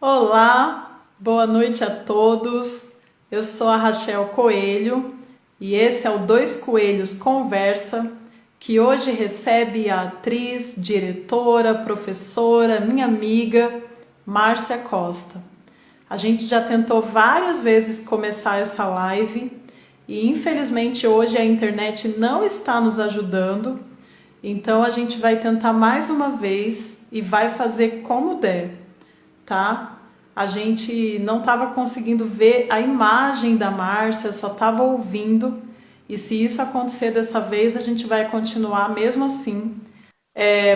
Olá, boa noite a todos. Eu sou a Rachel Coelho e esse é o Dois Coelhos Conversa, que hoje recebe a atriz, diretora, professora, minha amiga, Márcia Costa. A gente já tentou várias vezes começar essa live e infelizmente hoje a internet não está nos ajudando, então a gente vai tentar mais uma vez e vai fazer como der, tá? A gente não estava conseguindo ver a imagem da Márcia, só estava ouvindo. E se isso acontecer dessa vez, a gente vai continuar mesmo assim.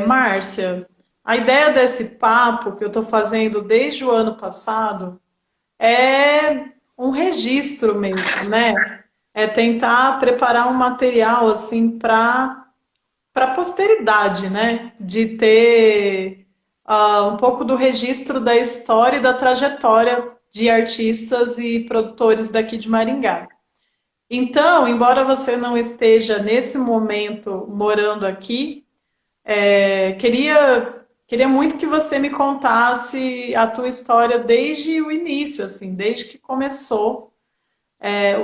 Márcia, a ideia desse papo que eu estou fazendo desde o ano passado é um registro mesmo, né? É tentar preparar um material assim para a posteridade, né? De ter um pouco do registro da história e da trajetória de artistas e produtores daqui de Maringá. Então, embora você não esteja nesse momento morando aqui, queria muito que você me contasse a tua história desde o início, assim, desde que começou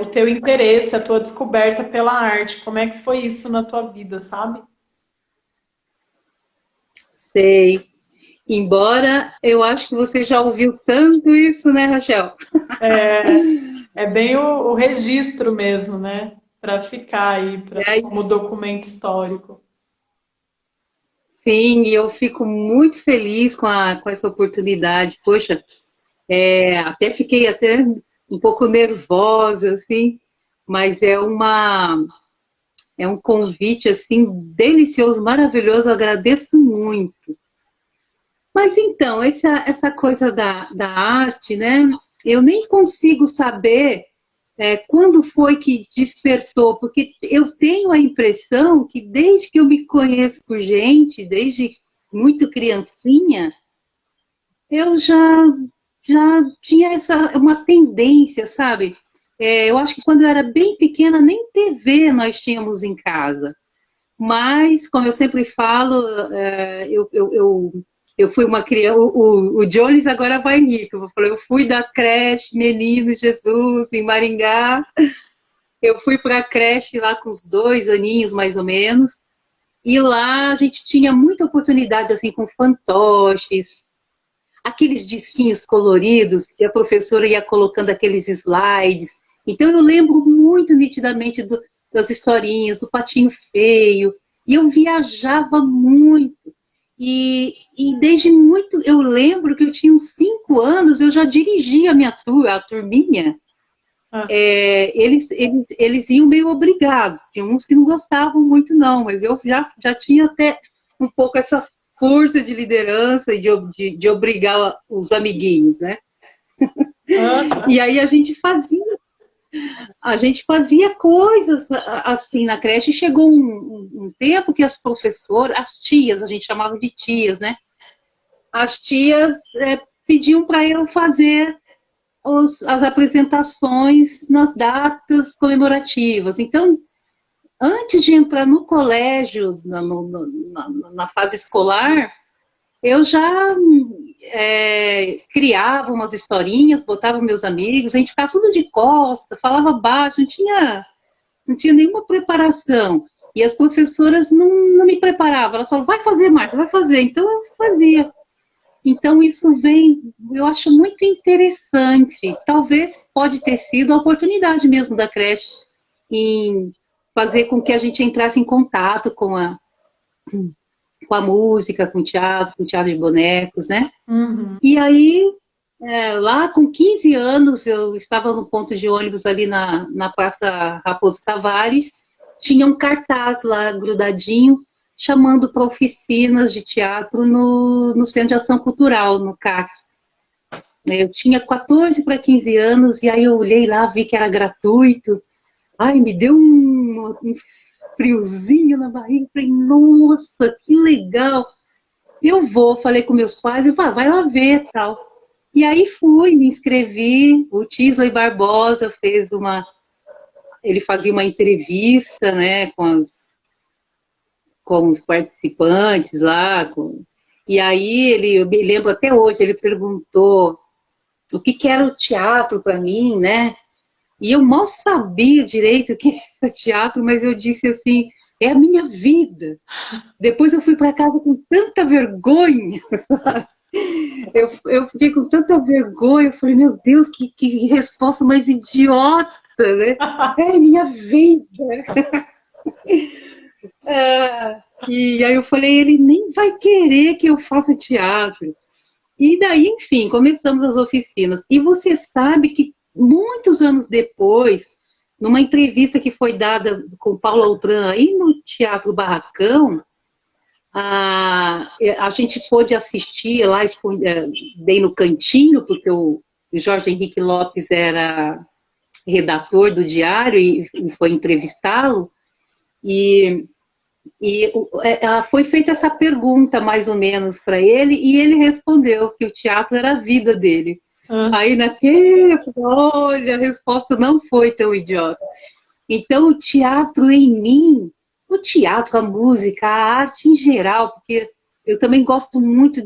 o teu interesse, a tua descoberta pela arte. Como é que foi isso na tua vida, sabe? Sei. Embora eu acho que você já ouviu tanto isso, né, Rachel? É bem o registro mesmo, né? Para ficar aí, E aí, como documento histórico. sim, e eu fico muito feliz com essa oportunidade. Poxa, até fiquei até um pouco nervosa, assim, mas é um convite, assim, delicioso, maravilhoso, eu agradeço muito. Mas então, essa coisa da arte, né? Eu nem consigo saber quando foi que despertou, porque eu tenho a impressão que desde que eu me conheço por gente, desde muito criancinha, eu já tinha uma tendência, sabe? Eu acho que quando eu era bem pequena, nem TV nós tínhamos em casa. Mas, como eu sempre falo, eu fui uma criança. O Jones agora vai rir, que eu vou falar, eu fui da creche Menino Jesus, em Maringá. Eu fui para a creche lá com os 2 aninhos, mais ou menos. E lá a gente tinha muita oportunidade, assim, com fantoches, aqueles disquinhos coloridos, que a professora ia colocando aqueles slides. Então eu lembro muito nitidamente das historinhas, do Patinho Feio, e eu viajava muito. E desde muito, eu lembro que eu tinha uns 5 anos, eu já dirigia a turminha. Ah, Eles iam meio obrigados, tinha uns que não gostavam muito não, mas eu já tinha até um pouco essa força de liderança e de obrigar os amiguinhos, né? ah, E aí a gente fazia coisas assim na creche. Chegou um tempo que as professoras, as tias, a gente chamava de tias, né? As tias pediam para eu fazer as apresentações nas datas comemorativas. Então, antes de entrar no colégio, na fase escolar, eu já criava umas historinhas, botava meus amigos, a gente ficava tudo de costa, falava baixo, não tinha nenhuma preparação. E as professoras não me preparavam, elas falavam, vai fazer, Marta, vai fazer. Então eu fazia. Então isso vem, eu acho muito interessante. Talvez pode ter sido a oportunidade mesmo da creche em fazer com que a gente entrasse em contato com a música, com o teatro de bonecos, né? uhum. E aí, lá com 15 anos, eu estava no ponto de ônibus ali na Praça Raposo Tavares, tinha um cartaz lá grudadinho, chamando para oficinas de teatro no Centro de Ação Cultural, no CAC. Eu tinha 14 para 15 anos, e aí eu olhei lá, vi que era gratuito. Ai, me deu um friozinho na barriga, falei, nossa, que legal. Eu vou, falei com meus pais, eu falei, vai lá ver, tal. E aí fui, me inscrevi, o Tisley Barbosa ele fazia uma entrevista, né, com os participantes lá, e aí eu me lembro até hoje, ele perguntou, o que que era o teatro para mim, né? E eu mal sabia direito o que era teatro, mas eu disse assim, é a minha vida. Depois eu fui para casa com tanta vergonha, sabe? Eu fiquei com tanta vergonha, eu falei, meu Deus, que resposta mais idiota, né? É minha vida. E aí eu falei, ele nem vai querer que eu faça teatro. E daí, enfim, começamos as oficinas. E você sabe que muitos anos depois, numa entrevista que foi dada com Paulo Altran aí no Teatro Barracão, a gente pôde assistir lá, dei no cantinho, porque o Jorge Henrique Lopes era redator do Diário e foi entrevistá-lo, e foi feita essa pergunta, mais ou menos, para ele, e ele respondeu que o teatro era a vida dele. Aí naquele, olha, a resposta não foi tão idiota. Então o teatro em mim, o teatro, a música, a arte em geral, porque eu também gosto muito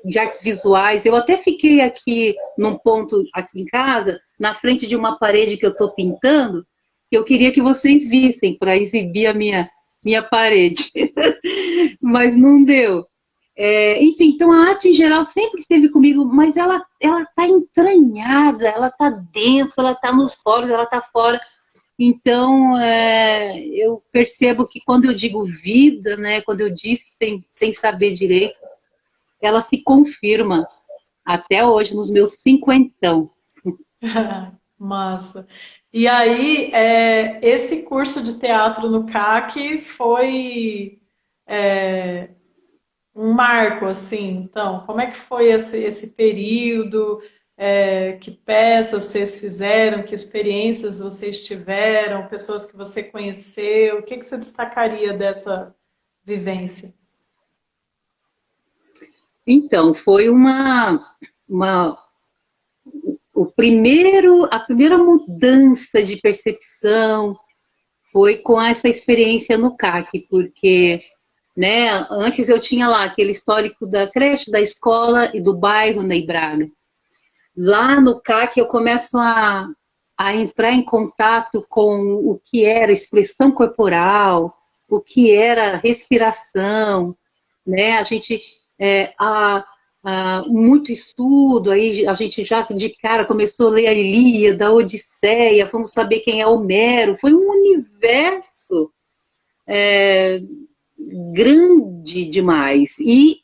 de artes visuais. Eu até fiquei aqui num ponto aqui em casa, na frente de uma parede que eu estou pintando, que eu queria que vocês vissem para exibir a minha parede, mas não deu. Enfim, então a arte em geral sempre esteve comigo, mas ela está entranhada, ela está dentro, ela está nos poros, ela está fora. Então, eu percebo que quando eu digo vida, né, quando eu disse sem saber direito, ela se confirma até hoje, nos meus cinquentão. Massa. E aí, esse curso de teatro no CAC foi um marco, assim. Então, como é que foi esse período? Que peças vocês fizeram? Que experiências vocês tiveram? Pessoas que você conheceu? O que que você destacaria dessa vivência? Então, foi a primeira mudança de percepção foi com essa experiência no CAC, porque, né, antes eu tinha lá aquele histórico da creche, da escola e do bairro Ney Braga. Lá no CAC eu começo a entrar em contato com o que era expressão corporal, o que era respiração, né? A gente muito estudo, aí a gente já de cara começou a ler a Ilíada, a Odisseia, vamos saber quem é Homero. Foi um universo grande demais. E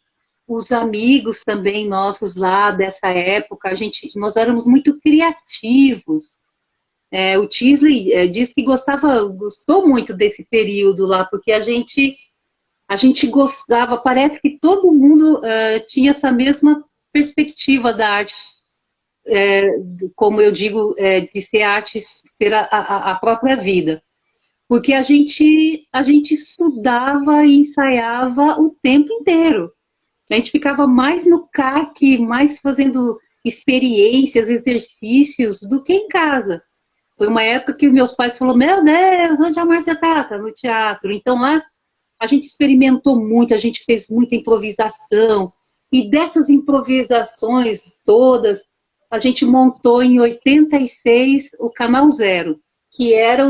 os amigos também nossos lá dessa época, nós éramos muito criativos. O Tisley disse que gostou muito desse período lá, porque a gente gostava, parece que todo mundo tinha essa mesma perspectiva da arte, como eu digo, de ser arte, ser a própria vida. Porque a gente estudava e ensaiava o tempo inteiro. A gente ficava mais no CAC, mais fazendo experiências, exercícios, do que em casa. Foi uma época que meus pais falaram, meu Deus, onde a Márcia está? Tá no teatro. Então lá a gente experimentou muito, a gente fez muita improvisação. E dessas improvisações todas, a gente montou em 86 o Canal Zero, que era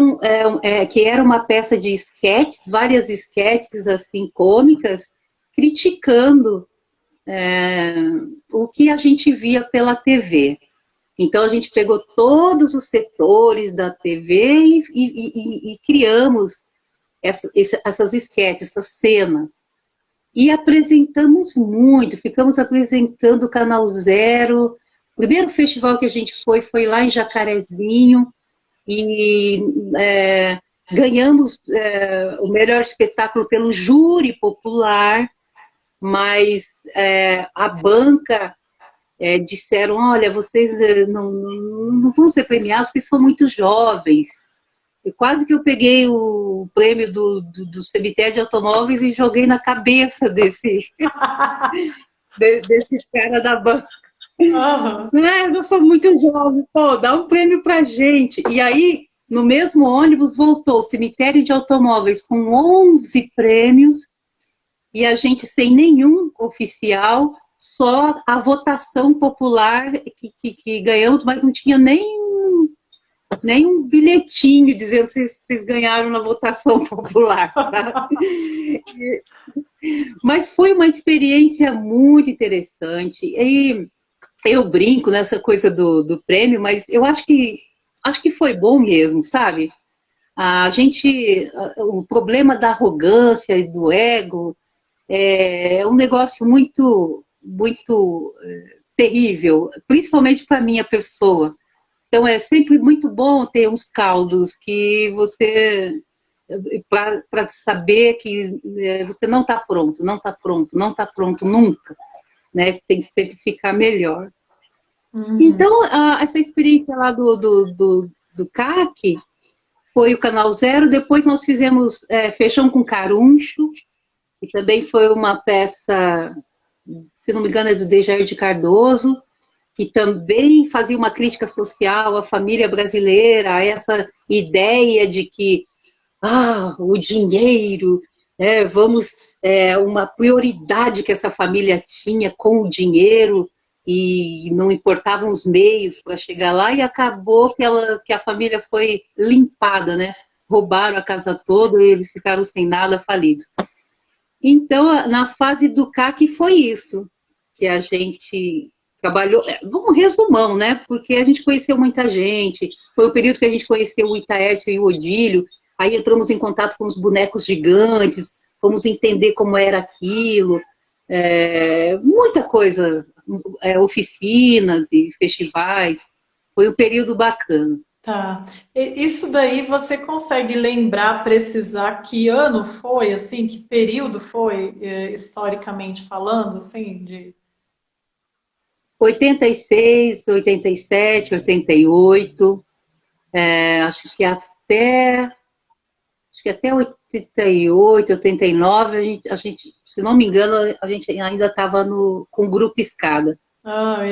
uma peça de esquetes, várias esquetes assim cômicas, criticando o que a gente via pela TV. Então a gente pegou todos os setores da TV e criamos essas esquetes, essas cenas. E apresentamos muito, ficamos apresentando o Canal Zero. O primeiro festival que a gente foi lá em Jacarezinho, e ganhamos o melhor espetáculo pelo júri popular, mas a banca disseram, olha, vocês não vão ser premiados porque são muito jovens. E quase que eu peguei o prêmio do cemitério de automóveis e joguei na cabeça desse cara da banca. Uhum. Eu sou muito jovem, pô, dá um prêmio pra gente. E aí, no mesmo ônibus, voltou o cemitério de automóveis com 11 prêmios, e a gente sem nenhum oficial, só a votação popular que ganhamos, mas não tinha nem um bilhetinho dizendo que vocês ganharam na votação popular, sabe? Mas foi uma experiência muito interessante. E eu brinco nessa coisa do prêmio, mas eu acho que foi bom mesmo, sabe? O problema da arrogância e do ego é um negócio muito terrível, principalmente para minha pessoa. Então é sempre muito bom ter uns caldos que você para saber que você não está pronto, não está pronto, não está pronto nunca, né? Tem que sempre ficar melhor. Então, essa experiência lá do CAC foi o Canal Zero. Depois nós fizemos Feijão com Caruncho, que também foi uma peça, se não me engano, é do Dejair de Cardoso, que também fazia uma crítica social à família brasileira, a essa ideia de que o dinheiro, uma prioridade que essa família tinha com o dinheiro, e não importavam os meios para chegar lá, e acabou que a família foi limpada, né? Roubaram a casa toda e eles ficaram sem nada, falidos. Então, na fase do CAC foi isso, que a gente trabalhou, um resumão, né? Porque a gente conheceu muita gente, foi o período que a gente conheceu o Itaércio e o Odílio, aí entramos em contato com os bonecos gigantes, fomos entender como era aquilo, muita coisa, oficinas e festivais, foi um período bacana. Tá. Isso daí você consegue lembrar, precisar que ano foi, assim, que período foi, historicamente falando, assim, de... 86, 87, 88, acho que até 88, 89, a gente, se não me engano, a gente ainda estava com o Grupo Escada.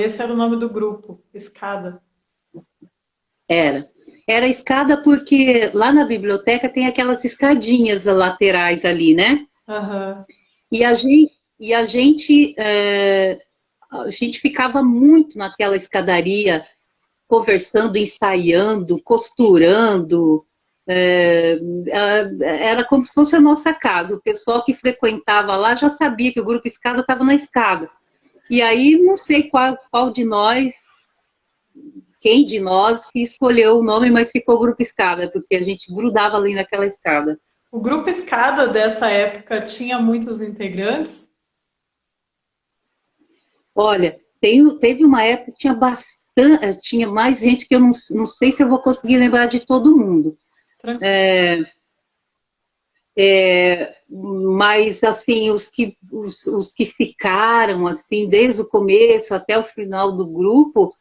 Esse era o nome do grupo, Escada. Era escada porque lá na biblioteca tem aquelas escadinhas laterais ali, né? Uhum. E a gente ficava muito naquela escadaria, conversando, ensaiando, costurando. Era como se fosse a nossa casa. O pessoal que frequentava lá já sabia que o Grupo Escada estava na escada. E aí, não sei qual de nós, quem de nós que escolheu o nome, mas ficou Grupo Escada, porque a gente grudava ali naquela escada. O Grupo Escada dessa época tinha muitos integrantes? Olha, teve uma época que tinha mais gente que eu não sei se eu vou conseguir lembrar de todo mundo. Mas assim, os que ficaram assim desde o começo até o final do grupo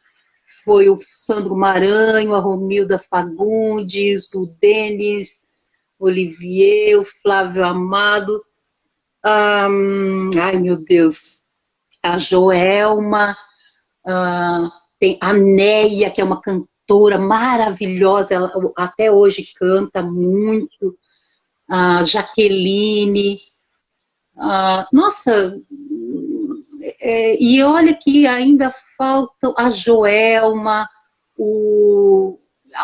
foi o Sandro Maranhão, a Romilda Fagundes, o Denis Olivier, o Flávio Amado, ai meu Deus, a Joelma, tem a Neia, que é uma cantora maravilhosa, ela até hoje canta muito, a Jaqueline, nossa, e olha que ainda faltam a Joelma,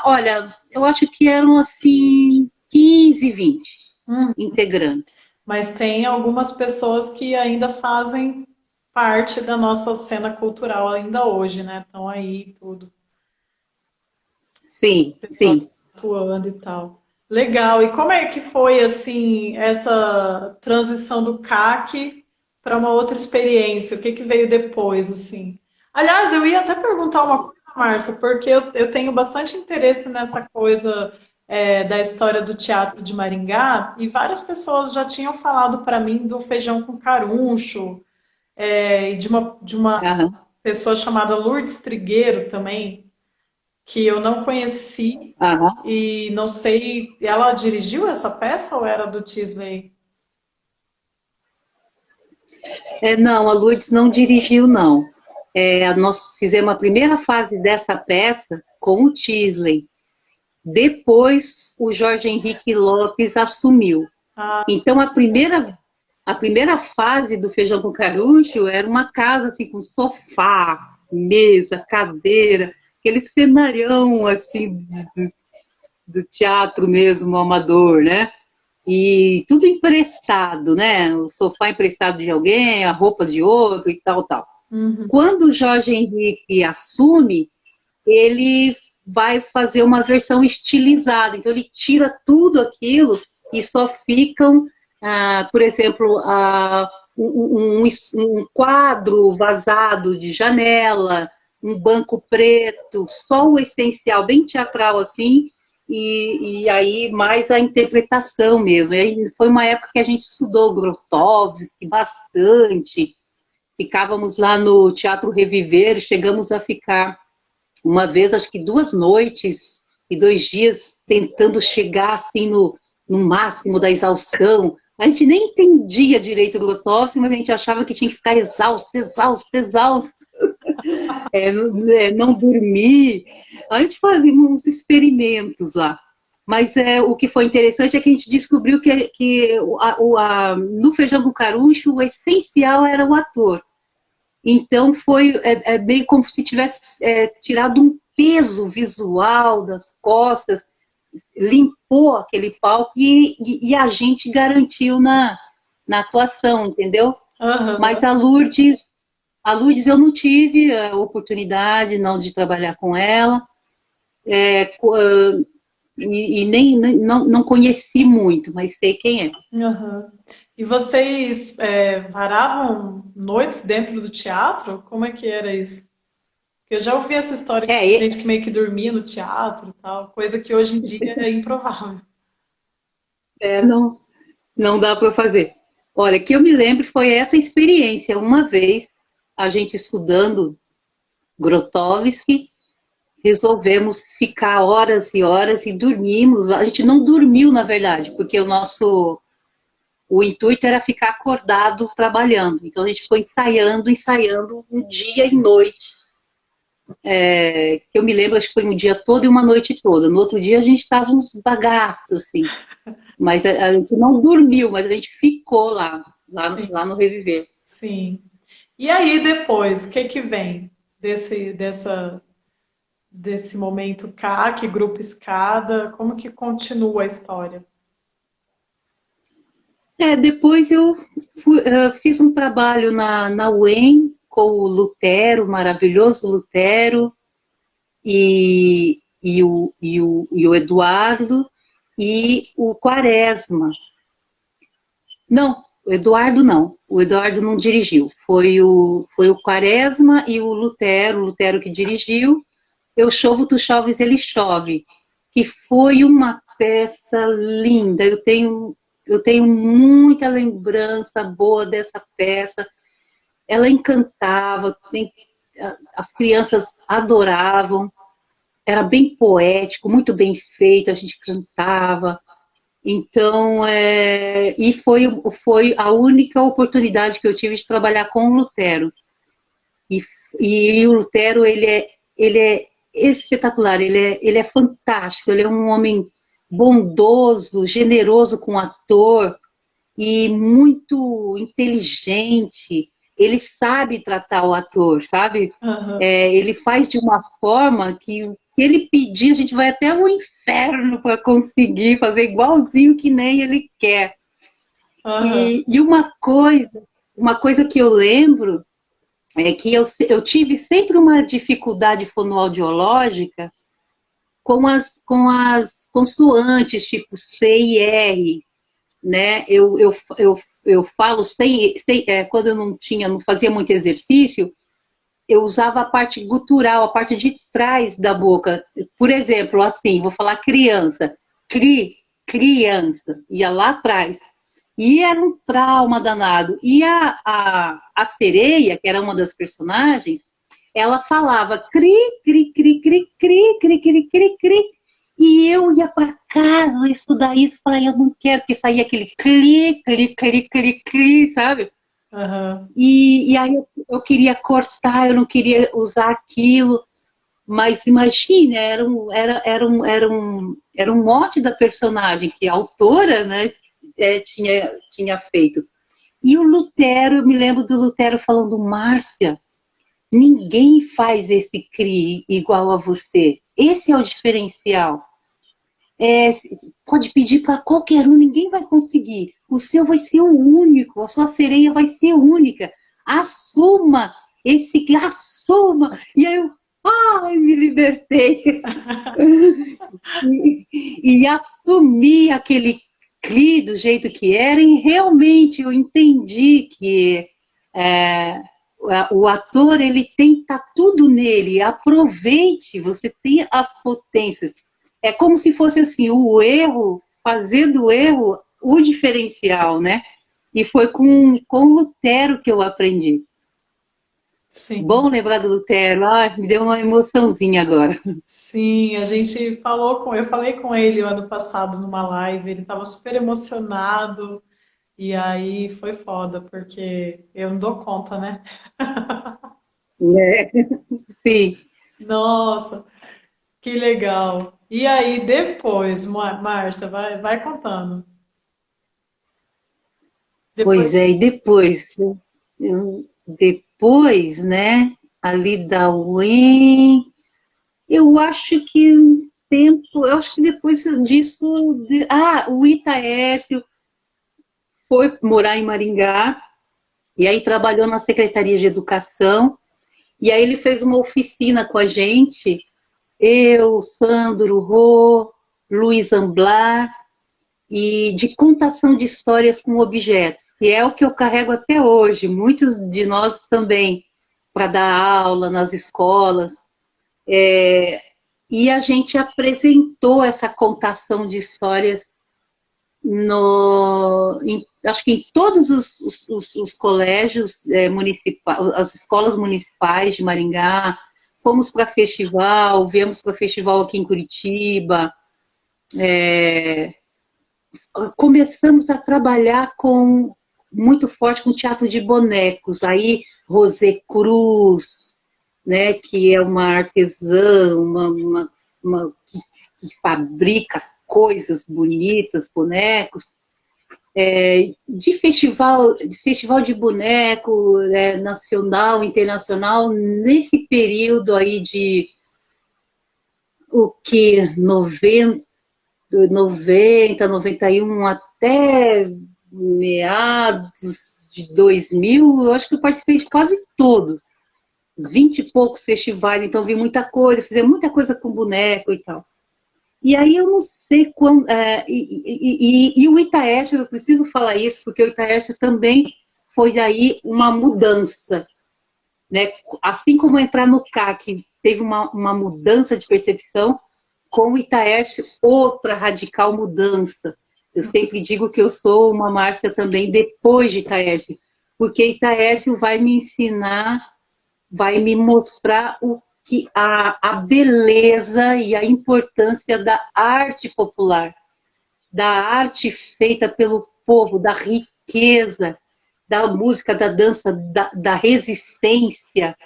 olha, eu acho que eram assim 15, 20 integrantes. Mas tem algumas pessoas que ainda fazem parte da nossa cena cultural ainda hoje, né? Estão aí tudo. Sim, sim. Atuando e tal. Legal. E como é que foi assim essa transição do CAC para uma outra experiência? O que que veio depois, assim? Aliás, eu ia até perguntar uma coisa, Márcia, porque eu tenho bastante interesse nessa coisa da história do teatro de Maringá e várias pessoas já tinham falado para mim do feijão com caruncho e de uma pessoa chamada Lourdes Trigueiro também, que eu não conheci e não sei, ela dirigiu essa peça ou era do Tisley? Não, a Lourdes não dirigiu, não. Nós fizemos a primeira fase dessa peça com o Tisley. Depois, o Jorge Henrique Lopes assumiu. Então, a primeira a primeira fase do Feijão com Caruncho era uma casa assim com sofá, mesa, cadeira, aquele cenarião assim do teatro mesmo amador, né? E tudo emprestado, né? O sofá emprestado de alguém, a roupa de outro e tal, tal. Uhum. Quando o Jorge Henrique assume, ele vai fazer uma versão estilizada. Então, ele tira tudo aquilo e só ficam, por exemplo, um quadro vazado de janela, um banco preto, só o essencial, bem teatral assim, e aí mais a interpretação mesmo. E aí foi uma época que a gente estudou Grotowski bastante, ficávamos lá no Teatro Reviver, chegamos a ficar uma vez, acho que 2 noites e 2 dias, tentando chegar assim no máximo da exaustão. A gente nem entendia direito o Grotowski, mas a gente achava que tinha que ficar exausto, exausto, exausto. Não dormir. A gente fazia uns experimentos lá. Mas o que foi interessante é que a gente descobriu que no Feijão com Caruncho o essencial era o ator. Então foi bem como se tivesse tirado um peso visual das costas, limpou aquele palco e a gente garantiu na atuação, entendeu? Uhum. Mas a Lourdes eu não tive a oportunidade não de trabalhar com ela, e nem não conheci muito, mas sei quem é. Uhum. E vocês varavam noites dentro do teatro? Como é que era isso? Porque eu já ouvi essa história de gente que meio que dormia no teatro e tal, coisa que hoje em dia é improvável. Não dá para fazer. Olha, que eu me lembro foi essa experiência. Uma vez, a gente estudando Grotowski, resolvemos ficar horas e horas e dormimos. A gente não dormiu, na verdade, porque o intuito era ficar acordado trabalhando. Então a gente foi ensaiando um dia e noite. Que eu me lembro, acho que foi um dia todo e uma noite toda. No outro dia a gente estava uns bagaços, assim. Mas a gente não dormiu, mas a gente ficou lá no Reviver. Sim. E aí depois, o que que vem desse momento CAC, Grupo Escada? Como que continua a história? Depois eu fiz um trabalho na UEM com o Lutero, o maravilhoso Lutero, e o Eduardo, e o Quaresma. Não, o Eduardo não. O Eduardo não dirigiu. Foi o Quaresma e o Lutero que dirigiu. Eu Chovo, Tu Choves, Ele Chove, que foi uma peça linda. Eu tenho muita lembrança boa dessa peça. Ela encantava, as crianças adoravam. Era bem poético, muito bem feito, a gente cantava. Então, e foi a única oportunidade que eu tive de trabalhar com o Lutero. E o Lutero, ele é espetacular, ele é fantástico, ele é um homem bondoso, generoso com o ator e muito inteligente. Ele sabe tratar o ator, sabe? Uhum. Ele faz de uma forma que se ele pedir, a gente vai até o inferno para conseguir fazer igualzinho que nem ele quer. Uhum. E uma coisa que eu lembro é que eu tive sempre uma dificuldade fonoaudiológica com as consoantes, tipo C e R, né? Eu falo quando eu não fazia muito exercício, eu usava a parte gutural, a parte de trás da boca. Por exemplo, assim, vou falar criança, criança, ia lá atrás. E era um trauma danado. E a sereia, que era uma das personagens, ela falava cri, cri, cri, cri, cri, cri, cri, cri, cri. E eu ia para casa estudar isso, falei, eu não quero, porque saía aquele cri, cri, cri, cri, cri, sabe? Uhum. E aí eu queria cortar, eu não queria usar aquilo. Mas imagine, era um mote da personagem que a autora, né, tinha feito. E o Lutero, eu me lembro do Lutero falando, Márcia, ninguém faz esse CRI igual a você. Esse é o diferencial. Pode pedir para qualquer um, ninguém vai conseguir. O seu vai ser o único, a sua sereia vai ser única. Assuma assuma. E aí eu, ai, me libertei. e assumi aquele CRI do jeito que era, e realmente eu entendi que o ator, ele tem, tá tudo nele, aproveite, você tem as potências. É como se fosse assim, o erro, fazer do erro o diferencial, né? E foi com o Lutero que eu aprendi. Sim. Bom lembrar do Lutero, me deu uma emoçãozinha agora. Sim, a gente eu falei com ele o ano passado numa live, ele estava super emocionado e aí foi foda, porque eu não dou conta, né? É, sim. Nossa, que legal. E aí depois, Márcia, vai contando. Pois Depois, é, e depois, né, ali da UEM, eu acho que eu acho que depois disso, o Itaércio foi morar em Maringá, e aí trabalhou na Secretaria de Educação, e aí ele fez uma oficina com a gente, eu, Sandro, Rô, Luiz Amblar, e de contação de histórias com objetos, que é o que eu carrego até hoje, muitos de nós também, para dar aula nas escolas. E a gente apresentou essa contação de histórias acho que em todos os colégios municipais, as escolas municipais de Maringá, fomos para festival, viemos para festival aqui em Curitiba, começamos a trabalhar muito forte com teatro de bonecos, aí Rosé Cruz, né, que é uma artesã, que fabrica coisas bonitas, bonecos, de festival de boneco, nacional, internacional, nesse período aí de o que 91 até meados de 2000, eu acho que eu participei de quase todos, 20 e poucos festivais, então vi muita coisa, fizemos muita coisa com boneco e tal. E aí eu não sei quando. E o Itaércio, eu preciso falar isso, porque o Itaércio também foi daí uma mudança. Né? Assim como entrar no CAC teve uma mudança de percepção, com o Itaércio, outra radical mudança. Eu sempre digo que eu sou uma Márcia também depois de Itaércio, porque Itaércio vai me ensinar, vai me mostrar a beleza e a importância da arte popular, da arte feita pelo povo, da riqueza, da música, da dança, da resistência,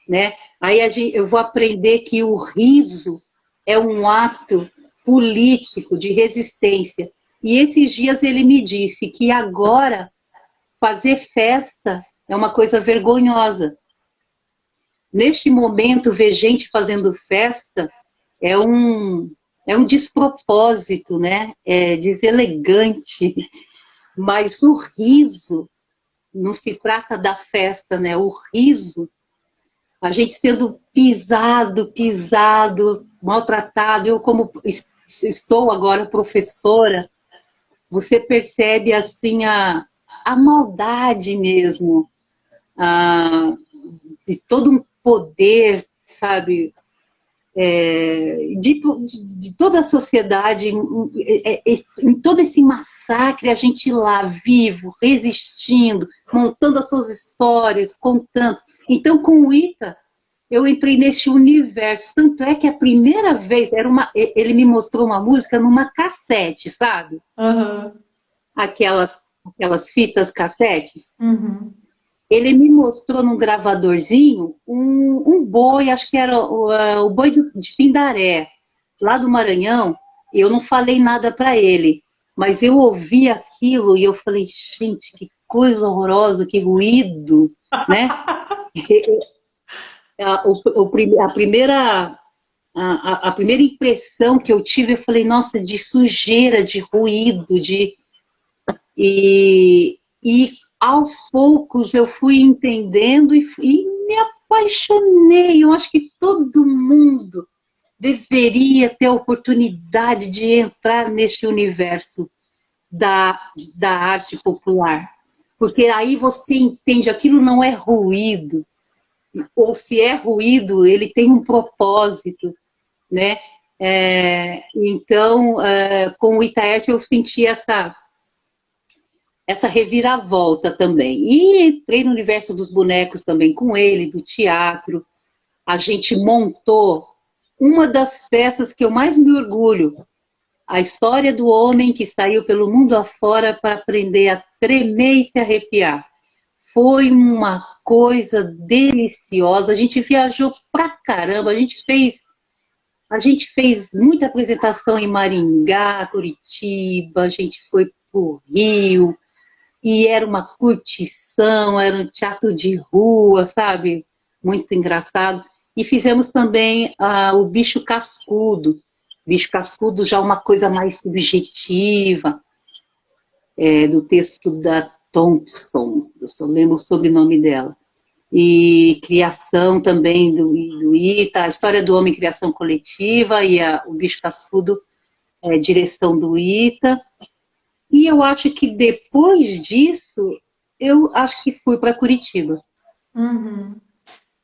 né? Aí eu vou aprender que o riso é um ato político de resistência. E esses dias ele me disse que agora fazer festa é uma coisa vergonhosa. Neste momento, ver gente fazendo festa é um despropósito, né? É deselegante. Mas o riso, não se trata da festa, né? O riso, a gente sendo pisado, maltratado. Eu, como estou agora professora, você percebe assim a maldade mesmo, de todo um poder, sabe, de toda a sociedade, em todo esse massacre, a gente lá, vivo, resistindo, montando as suas histórias, contando. Então, com o Ita, eu entrei nesse universo. Tanto é que a primeira vez, ele me mostrou uma música numa cassete, sabe? uhum, Aquelas fitas cassete. uhum. Ele me mostrou num gravadorzinho um boi, acho que era o boi de Pindaré, lá do Maranhão. Eu não falei nada para ele, mas eu ouvi aquilo e eu falei, gente, que coisa horrorosa, que ruído, né? A primeira, a primeira impressão que eu tive, eu falei, nossa, de sujeira, de ruído, e aos poucos eu fui entendendo e me apaixonei. Eu acho que todo mundo deveria ter a oportunidade de entrar neste universo da arte popular. Porque aí você entende, aquilo não é ruído, ou se é ruído, ele tem um propósito, né? Então, com o Itaerte eu senti essa reviravolta também. E entrei no universo dos bonecos também com ele, do teatro. A gente montou uma das peças que eu mais me orgulho, a história do homem que saiu pelo mundo afora para aprender a tremer e se arrepiar. Foi uma coisa deliciosa. A gente viajou pra caramba. A gente fez muita apresentação em Maringá, Curitiba. A gente foi pro Rio. E era uma curtição, era um teatro de rua, sabe? Muito engraçado. E fizemos também o Bicho Cascudo. Bicho Cascudo já uma coisa mais subjetiva, do texto da Thompson, eu só lembro o sobrenome dela. E criação também do Ita, a história do homem, criação coletiva, e o Bicho Cascudo, direção do Ita. E eu acho que depois disso, eu acho que fui para Curitiba. Uhum.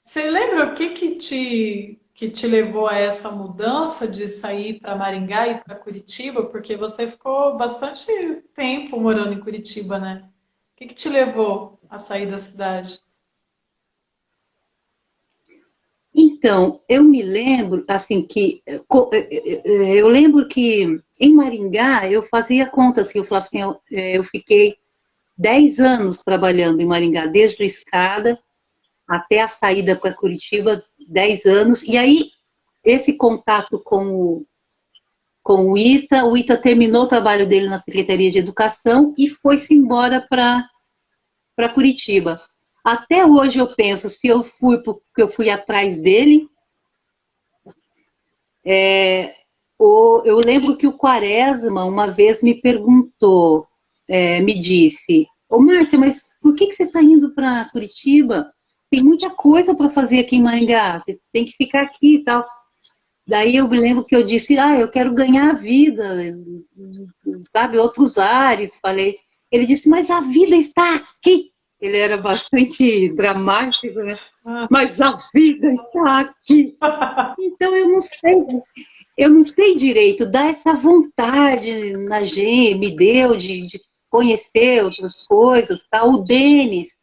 Você lembra o que te levou a essa mudança de sair para Maringá e para Curitiba? Porque você ficou bastante tempo morando em Curitiba, né? O que te levou a sair da cidade? Então, eu me lembro, assim, eu lembro que em Maringá eu fazia conta, assim, eu falava assim, eu fiquei 10 anos trabalhando em Maringá, desde a escada até a saída para Curitiba, 10 anos, e aí esse contato com o Ita terminou o trabalho dele na Secretaria de Educação e foi-se embora para Curitiba. Até hoje eu penso, se eu fui porque eu fui atrás dele, eu lembro que o Quaresma uma vez me perguntou, me disse, ô Márcia, mas por que você está indo para Curitiba? Tem muita coisa para fazer aqui em Maringá, você tem que ficar aqui e tal. Daí eu me lembro que eu disse, eu quero ganhar a vida, sabe, outros ares, falei. Ele disse, mas a vida está aqui. Ele era bastante dramático, né? Mas a vida está aqui. Então eu não sei direito, dá essa vontade na gente, me deu de conhecer outras coisas, tá? O Denis,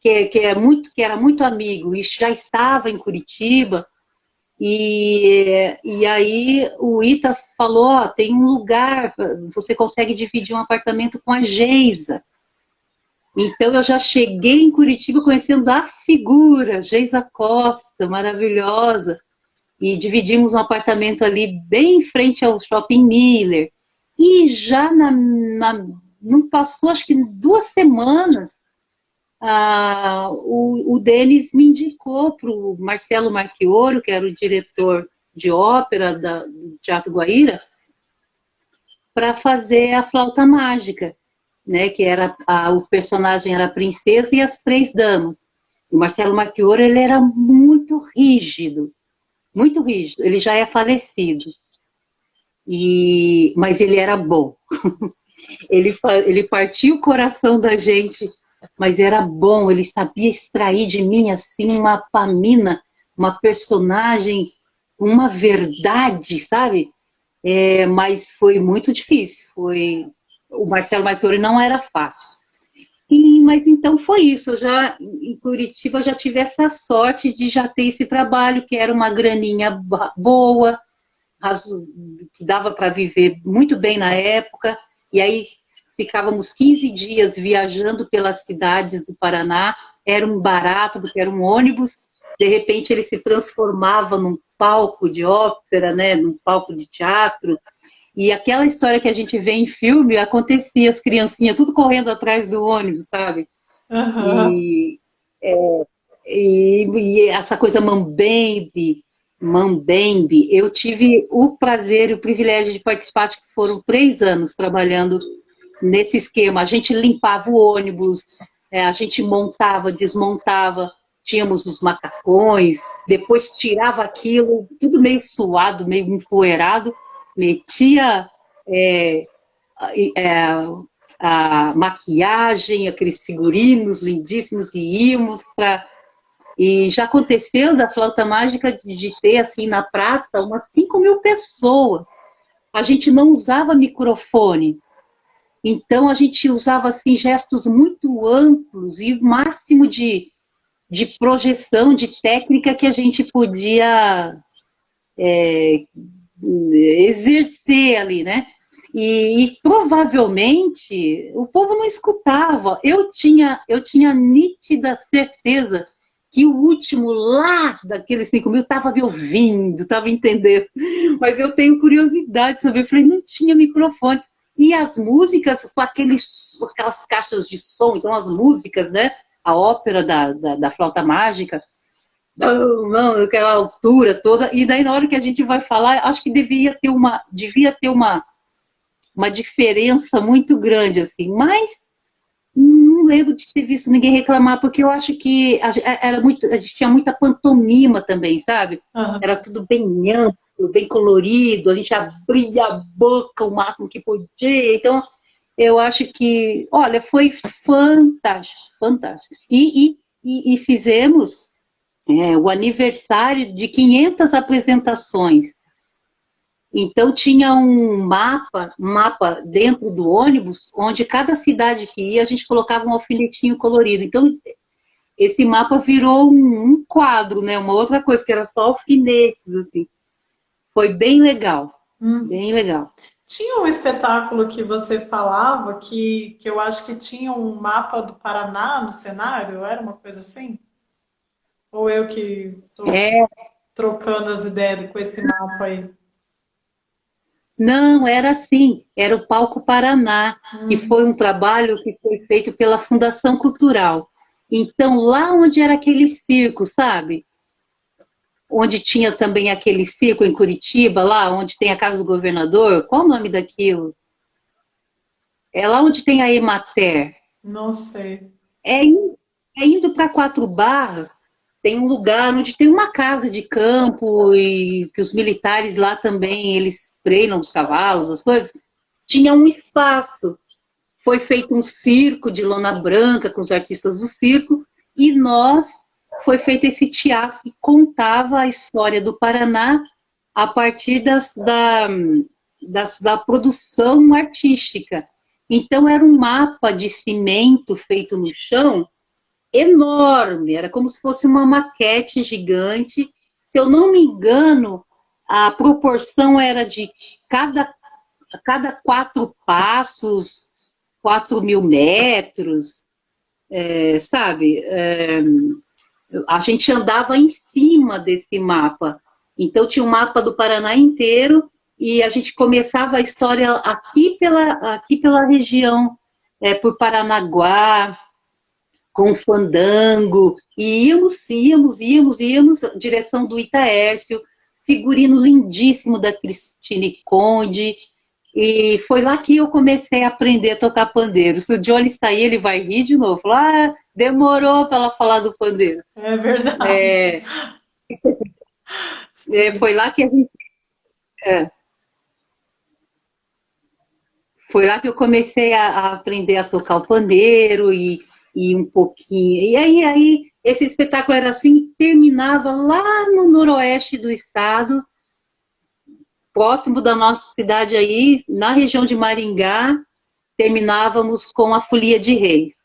que era muito amigo e já estava em Curitiba, e aí o Ita falou, tem um lugar, você consegue dividir um apartamento com a Geisa. Então eu já cheguei em Curitiba conhecendo a figura, Geisa Costa, maravilhosa, e dividimos um apartamento ali bem em frente ao Shopping Miller. E já não passou, acho que 2 semanas, o Denis me indicou para o Marcelo Marchioro, que era o diretor de ópera do Teatro Guaíra, para fazer a Flauta Mágica, né, que era o personagem era a princesa e as 3 damas. O Marcelo Marchioro, ele era muito rígido, ele já é falecido, mas ele era bom. Ele partiu o coração da gente, mas era bom, ele sabia extrair de mim assim uma pamina, uma personagem, uma verdade, sabe? Mas foi muito difícil, o Marcelo Marchiori não era fácil. Mas então foi isso, eu já em Curitiba já tive essa sorte de já ter esse trabalho, que era uma graninha boa, que dava para viver muito bem na época, e aí ficávamos 15 dias viajando pelas cidades do Paraná, era um barato, porque era um ônibus, de repente ele se transformava num palco de ópera, né, num palco de teatro, E aquela história que a gente vê em filme, acontecia, as criancinhas tudo correndo atrás do ônibus, sabe? Aham. E, e essa coisa mambembe, mambembe, eu tive o prazer e o privilégio de participar, acho que foram 3 anos trabalhando nesse esquema. A gente limpava o ônibus, a gente montava, desmontava, tínhamos os macacões, depois tirava aquilo, tudo meio suado, meio empoeirado, metia é, é, a maquiagem, aqueles figurinos lindíssimos e íamos para. E já aconteceu da flauta mágica de ter assim na praça umas 5.000 pessoas. A gente não usava microfone, então a gente usava assim gestos muito amplos e o máximo de projeção, de técnica que a gente podia exercer ali, né? E provavelmente o povo não escutava. Eu tinha nítida certeza que o último lá daqueles 5.000 estava me ouvindo, estava entendendo. Mas eu tenho curiosidade de saber. Eu falei, não tinha microfone. E as músicas com aquelas caixas de som, então as músicas, né? A ópera da flauta mágica, não, aquela altura toda. E daí, na hora que a gente vai falar, acho que devia ter uma diferença muito grande, assim. Mas não lembro de ter visto ninguém reclamar, porque eu acho que a gente tinha muita pantomima também, sabe? Aham. Era tudo bem amplo, bem colorido, a gente abria a boca o máximo que podia. Então, eu acho que, olha, foi fantástico, fantástico. E fizemos o aniversário de 500 apresentações. Então tinha um mapa dentro do ônibus, onde cada cidade que ia, a gente colocava um alfinetinho colorido. Então esse mapa virou um quadro, né? Uma outra coisa, que era só alfinetes, assim. Foi bem legal, Hum. bem legal. Tinha um espetáculo que você falava que eu acho que tinha um mapa do Paraná no cenário, era uma coisa assim? Ou eu que estou É, trocando as ideias com esse mapa aí? não, era assim, era o Palco Paraná, que foi um trabalho que foi feito pela Fundação Cultural. Então, lá onde era aquele circo, sabe? Onde tinha também aquele circo em Curitiba, lá onde tem a casa do governador, qual o nome daquilo? É lá onde tem a Emater. Não sei. É, é indo para Quatro Barras, tem um lugar onde tem uma casa de campo e que os militares lá também, eles treinam os cavalos, as coisas. Tinha um espaço. Foi feito um circo de lona branca com os artistas do circo e foi feito esse teatro que contava a história do Paraná a partir da produção artística. Então era um mapa de cimento feito no chão enorme, era como se fosse uma maquete gigante. Se eu não me engano, a proporção era de cada 4 passos, 4.000 metros, sabe? A gente andava em cima desse mapa. Então tinha um mapa do Paraná inteiro e a gente começava a história aqui pela região, por Paranaguá, com fandango, e íamos, direção do Itaércio, figurino lindíssimo da Cristine Conde, e foi lá que eu comecei a aprender a tocar pandeiro. Se o Johnny está aí, ele vai rir de novo. Demorou para ela falar do pandeiro. É verdade. É, foi lá que a gente, é, foi lá que eu comecei a aprender a tocar o pandeiro e um pouquinho. E aí esse espetáculo era assim, terminava lá no noroeste do estado, próximo da nossa cidade aí, na região de Maringá, terminávamos com a Folia de Reis.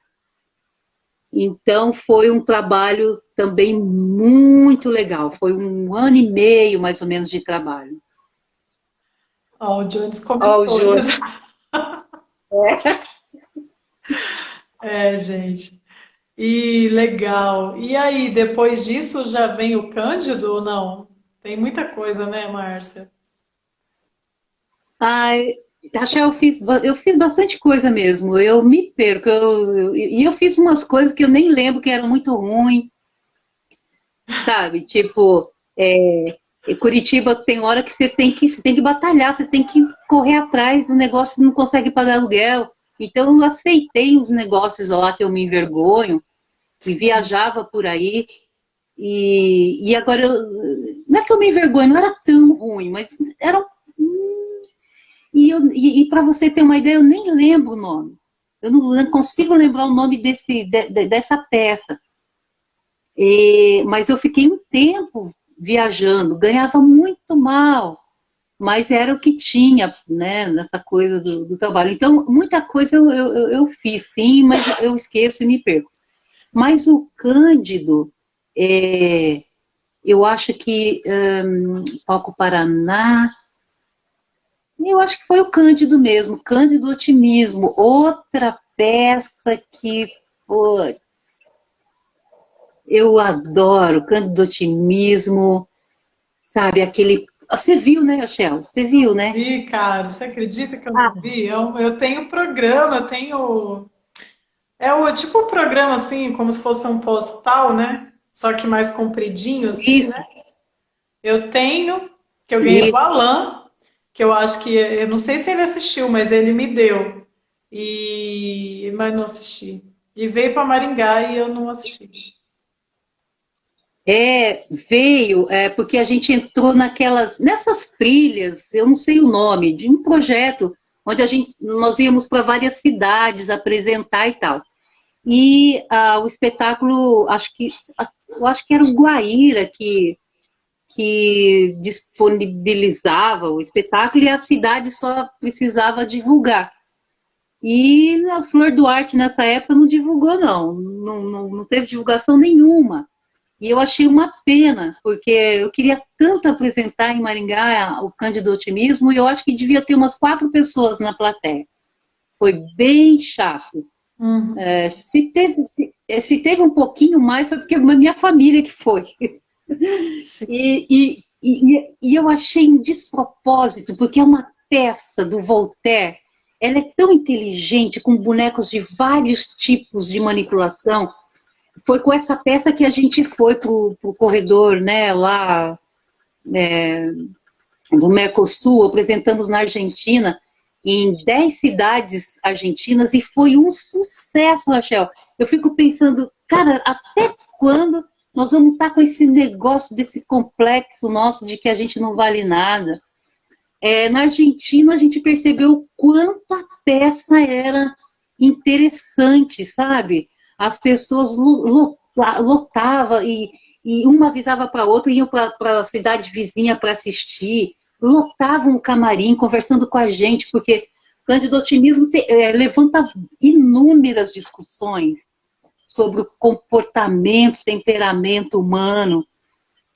Então foi um trabalho também muito legal. Foi 1 ano e meio, mais ou menos, de trabalho. Ó, o Jones Ó, o comentou. Jô. É, gente. E legal. E aí, depois disso já vem o Cândido ou não? Tem muita coisa, né, Márcia? Ai, Rachel, eu fiz bastante coisa mesmo. Eu me perco. E eu fiz umas coisas que eu nem lembro que eram muito ruins, sabe? Tipo, em Curitiba tem hora que você tem que batalhar, você tem que correr atrás do negócio, não consegue pagar aluguel. Então eu aceitei os negócios lá que eu me envergonho e Sim. viajava por aí. E agora, não é que eu me envergonho, não era tão ruim, mas era. E para você ter uma ideia, eu nem lembro o nome. Eu não consigo lembrar o nome dessa peça. Mas eu fiquei um tempo viajando, ganhava muito mal, mas era o que tinha, né, nessa coisa do trabalho. Então, muita coisa eu fiz, sim, mas eu esqueço e me perco. Mas o Cândido, é, eu acho que Palco Paraná, eu acho que foi o Cândido mesmo, Cândido Otimismo, outra peça que, pô, eu adoro, Cândido Otimismo, sabe, aquele... Você viu, né, Rachel? Você viu, né? Vi, cara, você acredita que eu não Ah, vi? Eu tenho programa, eu tenho. É o tipo um programa assim, como se fosse um postal, né? Só que mais compridinho, assim, né? isso, Eu tenho, que eu ganhei do isso. Alan, que eu acho que, eu não sei se ele assistiu, mas ele me deu. Mas não assisti. E veio para Maringá e eu não assisti. Veio, porque a gente entrou nessas trilhas, eu não sei o nome, de um projeto onde nós íamos para várias cidades apresentar e tal. E o espetáculo, eu acho que era o Guaíra que disponibilizava o espetáculo e a cidade só precisava divulgar. E a Flor Duarte, nessa época, não divulgou, não. Não teve divulgação nenhuma. E eu achei uma pena, porque eu queria tanto apresentar em Maringá o Cândido Otimismo, e eu acho que devia ter umas 4 pessoas na plateia. Foi bem chato. Uhum. Se teve um pouquinho mais, foi porque a minha família que foi. Sim. E eu achei um despropósito, porque é uma peça do Voltaire, ela é tão inteligente, com bonecos de vários tipos de manipulação. Foi com essa peça que a gente foi pro corredor, né, lá do Mercosul, apresentamos na Argentina, em 10 cidades argentinas, e foi um sucesso, Rachel. Eu fico pensando, cara, até quando nós vamos estar com esse negócio, desse complexo nosso de que a gente não vale nada? Na Argentina, a gente percebeu o quanto a peça era interessante, sabe? As pessoas lotavam e uma avisava para a outra, iam para a cidade vizinha para assistir, lotavam o camarim, conversando com a gente, porque Cândido Otimismo levanta inúmeras discussões sobre o comportamento, temperamento humano.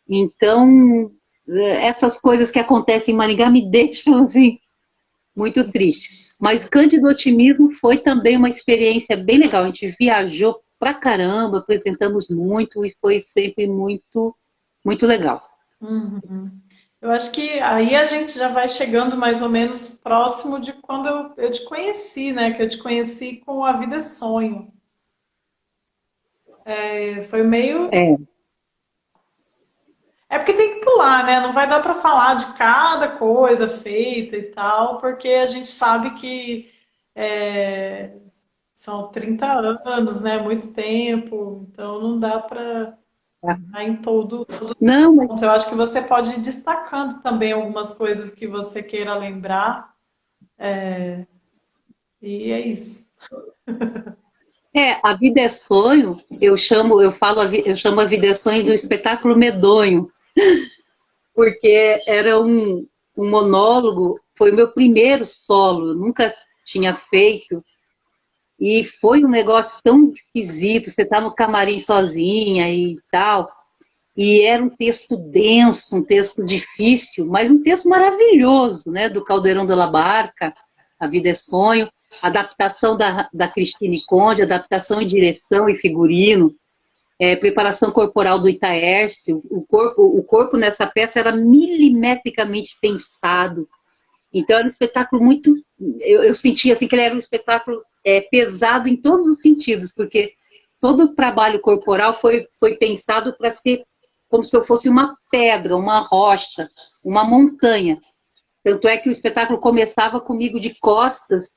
Então, essas coisas que acontecem em Maringá me deixam assim muito triste. Mas Cândido Otimismo foi também uma experiência bem legal. A gente viajou pra caramba, apresentamos muito e foi sempre muito, muito legal. Uhum. Eu acho que aí a gente já vai chegando mais ou menos próximo de quando eu te conheci, né? Que eu te conheci com A Vida é Sonho. Foi meio. É, É porque tem que pular, né? Não vai dar para falar de cada coisa feita e tal, porque a gente sabe que é, são 30 anos, né? Muito tempo, então não dá para estar em todo não, mas ponto. Eu acho que você pode ir destacando também algumas coisas que você queira lembrar, e é isso. a vida é sonho. Eu chamo a vida é sonho do espetáculo medonho, porque era um monólogo, foi o meu primeiro solo, nunca tinha feito. E foi um negócio tão esquisito, você tá no camarim sozinha e tal. E era um texto denso, um texto difícil, mas um texto maravilhoso, né? Do Caldeirão de la Barca, A Vida é Sonho, adaptação da Cristine Conde, adaptação em direção e figurino, preparação corporal do Itaércio. O corpo nessa peça era milimetricamente pensado. Então era um espetáculo muito... Eu sentia assim, que ele era um espetáculo pesado em todos os sentidos, porque todo o trabalho corporal foi pensado para ser como se eu fosse uma pedra, uma rocha, uma montanha. Tanto é que o espetáculo começava comigo de costas,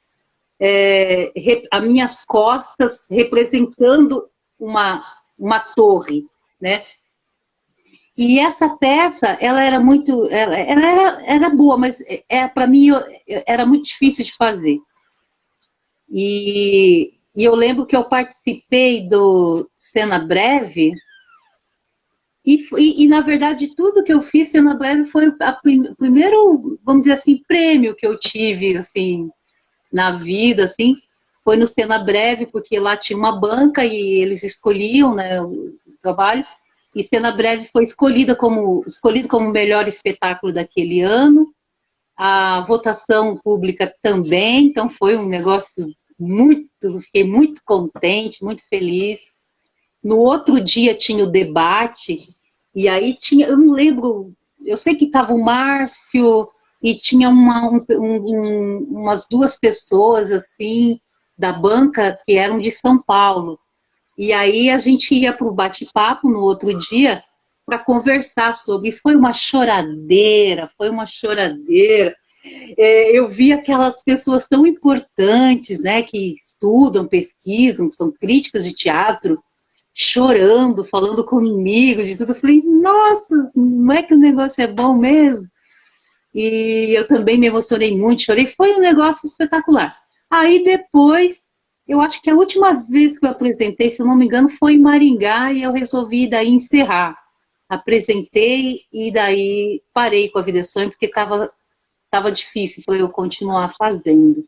as minhas costas representando uma torre, né? E essa peça, ela era muito, era boa, mas para mim era muito difícil de fazer. E eu lembro que eu participei do Cena Breve, na verdade, tudo que eu fiz Cena Breve foi o primeiro, vamos dizer assim, prêmio que eu tive, assim, na vida, assim, foi no Cena Breve, porque lá tinha uma banca e eles escolhiam, né, o trabalho, e Cena Breve foi escolhido como o melhor espetáculo daquele ano, a votação pública também, então foi um negócio fiquei muito contente, muito feliz. No outro dia tinha o debate, e aí tinha, eu não lembro, eu sei que estava o Márcio, e tinha umas duas pessoas, assim, da banca, que eram de São Paulo. E aí a gente ia para o bate-papo no outro dia, para conversar sobre, e foi uma choradeira, foi uma choradeira. Eu vi aquelas pessoas tão importantes, né, que estudam, pesquisam, são críticos de teatro, chorando, falando comigo, de tudo. Eu falei, nossa, não é que o negócio é bom mesmo? E eu também me emocionei muito, chorei, foi um negócio espetacular. Aí depois, eu acho que a última vez que eu apresentei, se eu não me engano, foi em Maringá, e eu resolvi daí encerrar. Apresentei e daí parei com a Vida é Sonho, porque estava difícil para eu continuar fazendo.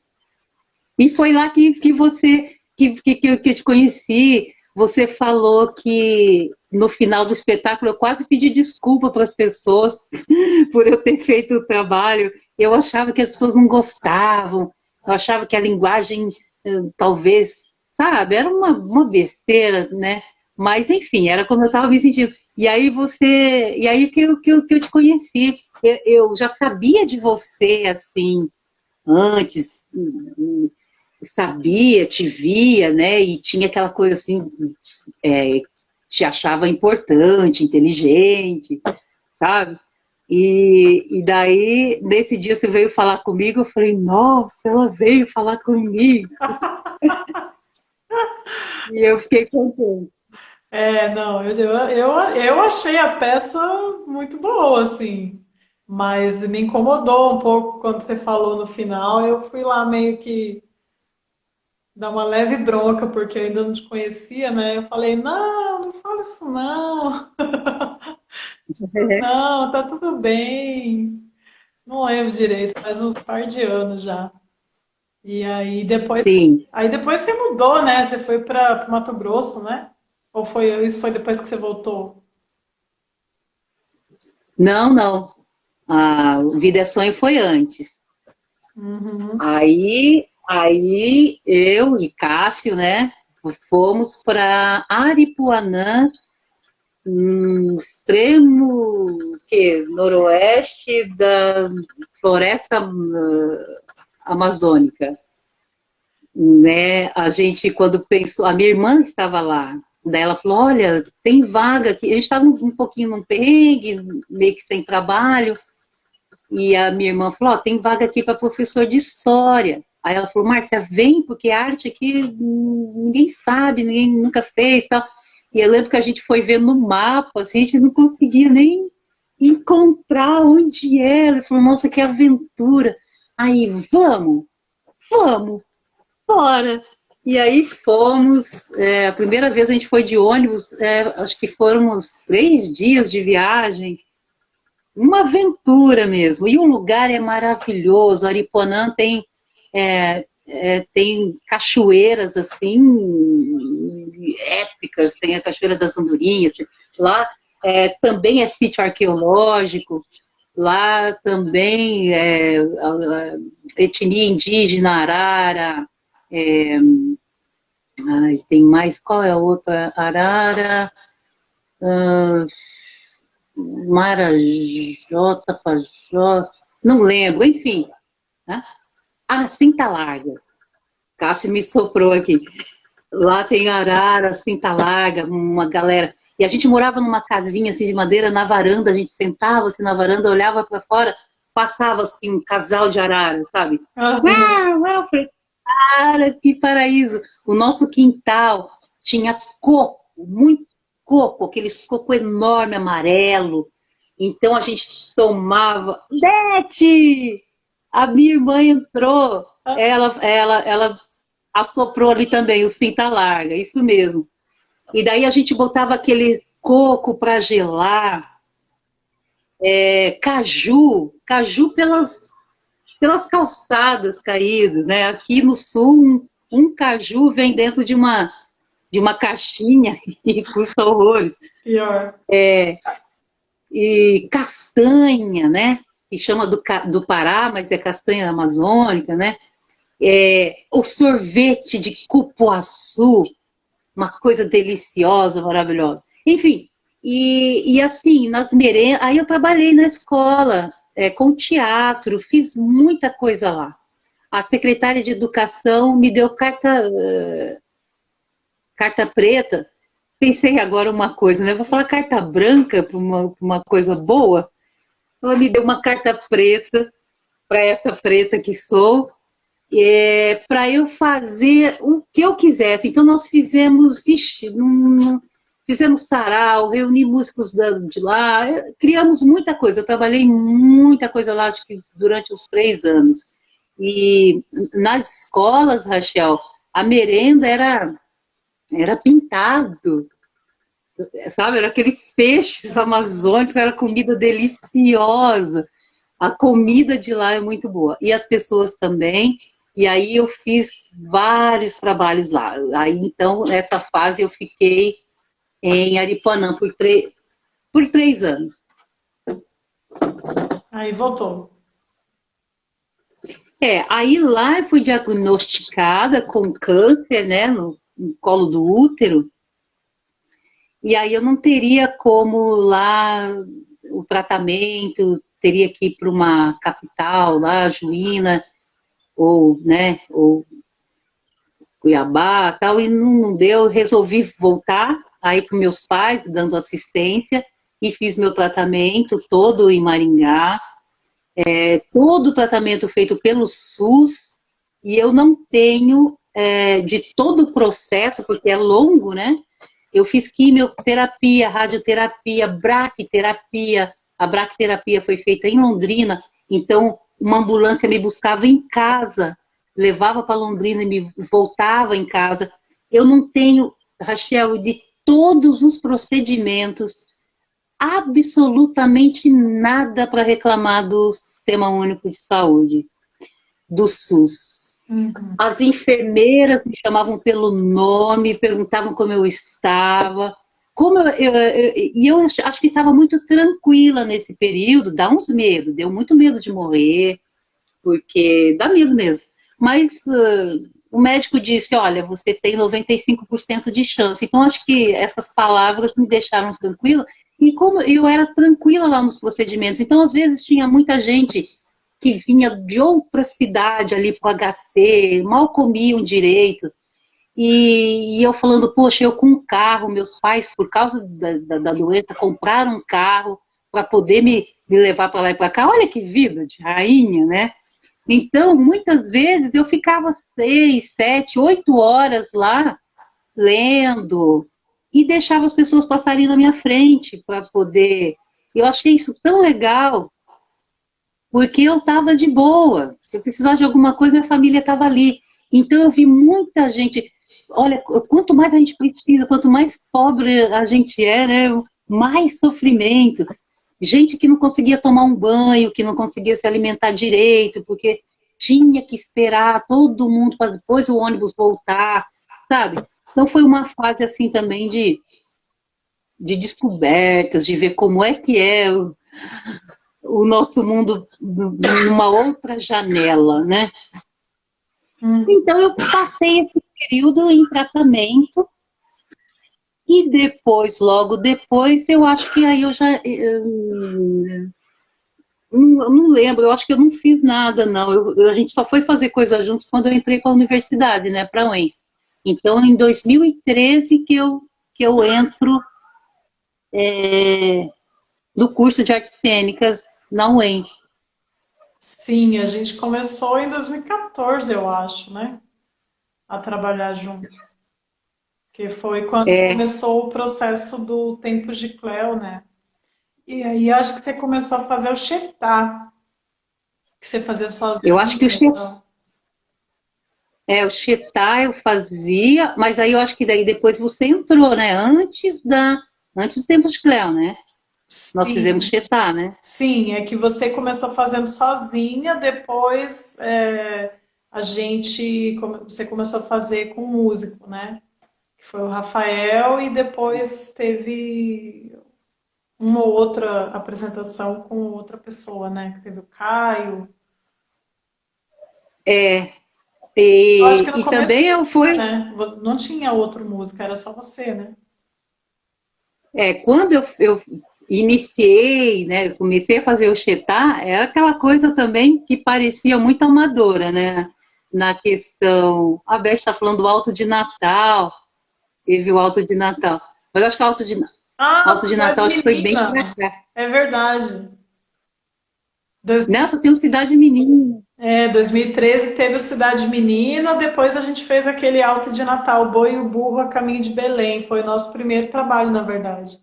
E foi lá que você, que eu te conheci, você falou que no final do espetáculo eu quase pedi desculpa para as pessoas por eu ter feito o trabalho. Eu achava que as pessoas não gostavam, eu achava que a linguagem, talvez, sabe, era uma besteira, né? Mas, enfim, era como eu estava me sentindo. E aí que eu te conheci. Eu já sabia de você, assim, antes, sabia, te via, né? E tinha aquela coisa assim, te achava importante, inteligente, sabe? E daí, nesse dia você veio falar comigo, eu falei, nossa, ela veio falar comigo. E eu fiquei contente. Não, eu achei a peça muito boa, assim, mas me incomodou um pouco quando você falou no final. Eu fui lá meio que dar uma leve bronca, porque eu ainda não te conhecia, né? Eu falei, não, não fala isso não, não, tá tudo bem. Não lembro direito, faz uns par de anos já. E Sim. aí depois você mudou, né? Você foi para Mato Grosso, né? Ou isso foi depois que você voltou? Não, não. A Vida é Sonho foi antes. Uhum. Aí eu e Cássio, né, fomos para Aripuanã, no extremo noroeste da floresta amazônica, né? A gente, quando pensou, a minha irmã estava lá, daí ela falou, olha, tem vaga aqui. A gente estava um pouquinho num perrengue, meio que sem trabalho, e a minha irmã falou, oh, tem vaga aqui para professor de história. Aí ela falou, Márcia, vem, porque arte aqui ninguém sabe, ninguém nunca fez, tal. E eu lembro que a gente foi ver no mapa, assim, a gente não conseguia nem encontrar onde era. Eu falei, nossa, que aventura. Aí, vamos, bora. E aí fomos, a primeira vez a gente foi de ônibus, acho que foram uns 3 dias de viagem, uma aventura mesmo. E o lugar é maravilhoso. Aripuanã tem cachoeiras assim épicas. Tem a Cachoeira das Andorinhas. Lá também é sítio arqueológico. Lá também a etnia indígena Arara. Tem mais. Qual é a outra? Arara. Marajó, Tapajós, não lembro, enfim. Né? Ah, cinta larga. Cássio me soprou aqui. Lá tem arara, cinta larga, uma galera. E a gente morava numa casinha assim de madeira na varanda, a gente sentava assim na varanda, olhava para fora, passava assim um casal de araras, sabe? Aham. Uau, uau, eu falei, cara, que paraíso! O nosso quintal tinha coco, muito coco, aqueles coco enorme amarelo. Então a gente tomava. Bete! A minha irmã entrou, ela assoprou ali também o cinta larga, isso mesmo. E daí a gente botava aquele coco para gelar, caju pelas calçadas caídas, né? Aqui no sul, um caju vem dentro de uma caixinha e custa horrores. Pior. E castanha, né? Que chama do Pará, mas é castanha amazônica, né? O sorvete de cupuaçu, uma coisa deliciosa, maravilhosa. Enfim, e assim, nas merendas. Aí eu trabalhei na escola, com teatro, fiz muita coisa lá. A secretária de educação me deu carta preta. Pensei agora uma coisa, né? Vou falar carta branca para uma coisa boa. Ela me deu uma carta preta, para essa preta que sou, para eu fazer o que eu quisesse. Então nós fizemos, fizemos sarau, reuni músicos de lá, criamos muita coisa. Eu trabalhei muita coisa lá, acho que durante os 3 anos. E nas escolas, Rachel, a merenda era pintado, sabe? Era aqueles peixes amazônicos, era comida deliciosa. A comida de lá é muito boa. E as pessoas também. E aí eu fiz vários trabalhos lá. Aí, então, nessa fase eu fiquei em Aripuanã por 3 anos. Aí voltou. Aí lá eu fui diagnosticada com câncer, né, no colo do útero. E aí eu não teria como lá o tratamento, teria que ir para uma capital lá, Juína, ou, né, ou Cuiabá, tal, e não deu, resolvi voltar aí com meus pais, dando assistência, e fiz meu tratamento todo em Maringá, todo o tratamento feito pelo SUS, e eu não tenho, de todo o processo, porque é longo, né? Eu fiz quimioterapia, radioterapia, braquiterapia. A braquiterapia foi feita em Londrina, então uma ambulância me buscava em casa, levava para Londrina e me voltava em casa. Eu não tenho, Rachel, de todos os procedimentos, absolutamente nada para reclamar do Sistema Único de Saúde, do SUS. Uhum. As enfermeiras me chamavam pelo nome, perguntavam como eu estava. E eu acho que estava muito tranquila nesse período, deu muito medo de morrer, porque dá medo mesmo. Mas o médico disse, olha, você tem 95% de chance. Então, acho que essas palavras me deixaram tranquila. E como eu era tranquila lá nos procedimentos, então, às vezes, tinha muita gente que vinha de outra cidade ali para o HC, mal comiam direito. E eu falando, poxa, eu com um carro, meus pais, por causa da doença, compraram um carro para poder me levar para lá e para cá. Olha que vida de rainha, né? Então, muitas vezes eu ficava 6, 7, 8 horas lá lendo e deixava as pessoas passarem na minha frente para poder. Eu achei isso tão legal, porque eu estava de boa. Se eu precisasse de alguma coisa, minha família estava ali. Então, eu vi muita gente. Olha, quanto mais a gente precisa, quanto mais pobre a gente é, né, mais sofrimento. Gente que não conseguia tomar um banho, que não conseguia se alimentar direito, porque tinha que esperar todo mundo para depois o ônibus voltar, sabe? Então foi uma fase assim também de descobertas, de ver como é que é o nosso mundo numa outra janela, né? Então eu passei esse período em tratamento e depois, logo depois, eu acho que aí eu já Eu não lembro, eu acho que eu não fiz nada, não. A gente só foi fazer coisa juntos quando eu entrei para a universidade, né, para a UEM. Então, em 2013 que eu entro no curso de artes cênicas na UEM. Sim, a gente começou em 2014, eu acho, né? A trabalhar junto. Que foi quando É, começou o processo do Tempos de Cleo, né? E aí acho que você começou a fazer o Chetá, que você fazia eu acho sozinha. que Então. o Chetá eu fazia, mas aí eu acho que daí depois você entrou, né? Antes do tempo de Cleo, né? Nós fizemos Sim, Chetá, né? sim, é que você começou fazendo sozinha, depois você começou a fazer com um músico, né? Que foi o Rafael, e depois teve uma ou outra apresentação com outra pessoa, né? Que teve o Caio. É, Eu acho que no e começo também eu tinha, fui, né? Não tinha outro músico, era só você, né? quando eu iniciei, né, comecei a fazer o Chetá, era aquela coisa também que parecia muito amadora, né? Na questão, a Beth está falando do Alto de Natal, teve o Alto de Natal, mas eu acho que o Ah, Alto de Cidade Natal acho que foi bem pra Menina! cá. É verdade. Dois- Nessa tem o Cidade Menina. 2013 teve o Cidade Menina, depois a gente fez aquele Alto de Natal, o Boi e o Burro a Caminho de Belém. Foi o nosso primeiro trabalho, na verdade.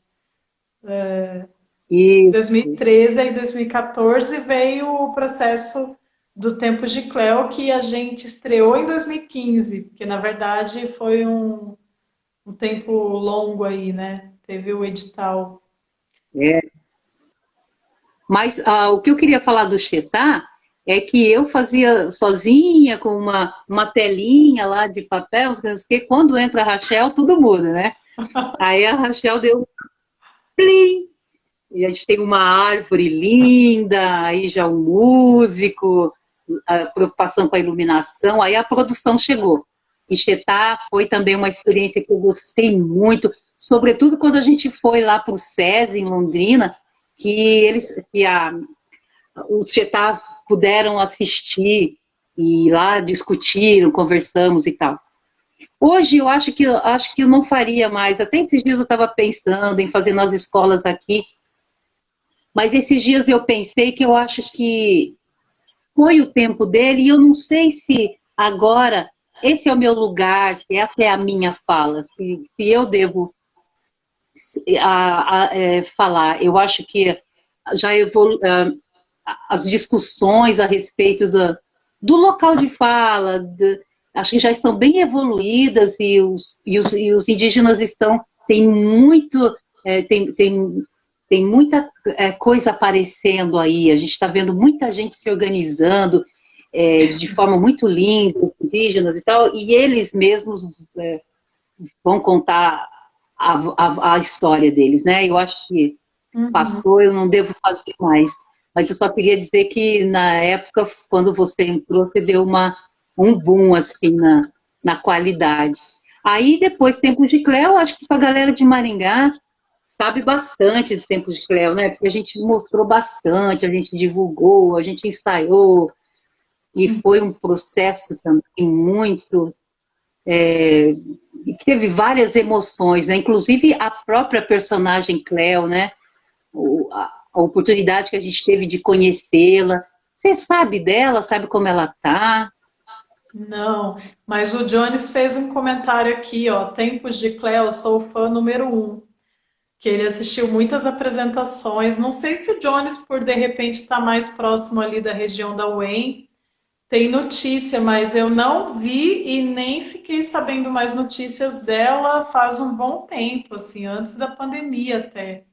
E 2013 e 2014 veio o processo do Tempo de Cleo, que a gente estreou em 2015, porque na verdade foi um tempo longo aí, né? Teve o edital. Mas o que eu queria falar do Chetá é que eu fazia sozinha, com uma telinha lá de papel, não sei o quê. Quando entra a Rachel, tudo muda, né? Aí a Rachel deu um plim, e a gente tem uma árvore linda, aí já o músico, a preocupação com a iluminação, aí a produção chegou. E Chetá foi também uma experiência que eu gostei muito, sobretudo quando a gente foi lá para o SESI, em Londrina, os Chetá puderam assistir e lá discutiram, conversamos e tal. Hoje eu acho que eu não faria mais. Até esses dias eu estava pensando em fazer nas escolas aqui, mas esses dias eu pensei que eu acho que foi o tempo dele e eu não sei se agora esse é o meu lugar, se essa é a minha fala, se eu devo falar. Eu acho que já as discussões a respeito do local de fala, acho que já estão bem evoluídas e os indígenas tem muito, tem muita coisa aparecendo aí, a gente está vendo muita gente se organizando de forma muito linda, os indígenas e tal, e eles mesmos vão contar a história deles, né? Eu acho que Uhum. passou, eu não devo fazer mais. Mas eu só queria dizer que na época, quando você entrou, você deu um boom assim na qualidade. Aí depois, Tempos de Cleo, acho que para a galera de Maringá sabe bastante de Tempos de Cleo, né? Porque a gente mostrou bastante, a gente divulgou, a gente ensaiou, e foi um processo também muito que teve várias emoções, né? Inclusive a própria personagem Cleo, né? A oportunidade que a gente teve de conhecê-la. Você sabe dela, sabe como ela tá? Não, mas o Jones fez um comentário aqui, ó. Tempos de Cleo, sou fã número um. Que ele assistiu muitas apresentações. Não sei se o Jones, por de repente estar mais próximo ali da região da UEM, tem notícia, mas eu não vi e nem fiquei sabendo mais notícias dela faz um bom tempo, assim, antes da pandemia até.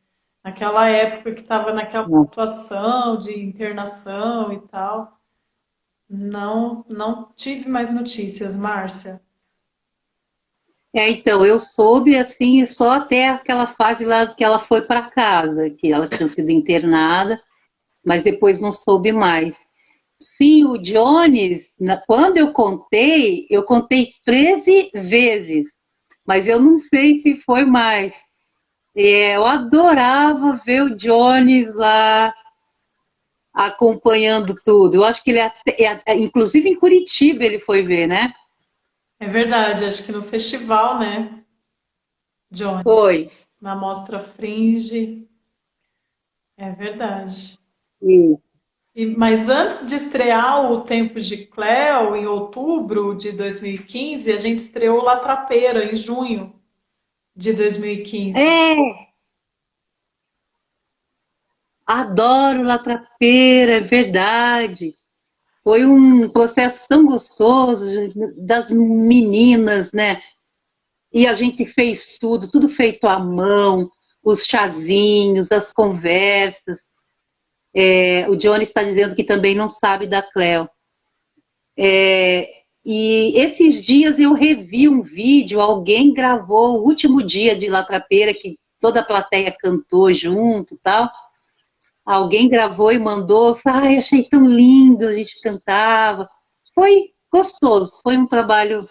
Naquela época que estava naquela situação de internação e tal. Não, não tive mais notícias, Márcia. Então, eu soube assim, só até aquela fase lá que ela foi para casa, que ela tinha sido internada, mas depois não soube mais. Sim, o Jones, quando eu contei 13 vezes, mas eu não sei se foi mais. Eu adorava ver o Jones lá acompanhando tudo. Eu acho que ele inclusive em Curitiba ele foi ver, né? É verdade, acho que no festival, né, Johnny? Foi. Na Mostra Fringe. É verdade. E- Mas antes de estrear o Tempo de Cleo, em outubro de 2015, a gente estreou La Trapeira, em junho de 2015. É, adoro La Trapeira, é verdade. Foi um processo tão gostoso das meninas, né? E a gente fez tudo, tudo feito à mão, os chazinhos, as conversas. O Johnny está dizendo que também não sabe da Cleo. E esses dias eu revi um vídeo, alguém gravou o último dia de La Trapeira, que toda a plateia cantou junto e tal. Alguém gravou e mandou, ai, achei tão lindo, a gente cantava. Foi gostoso, foi um trabalho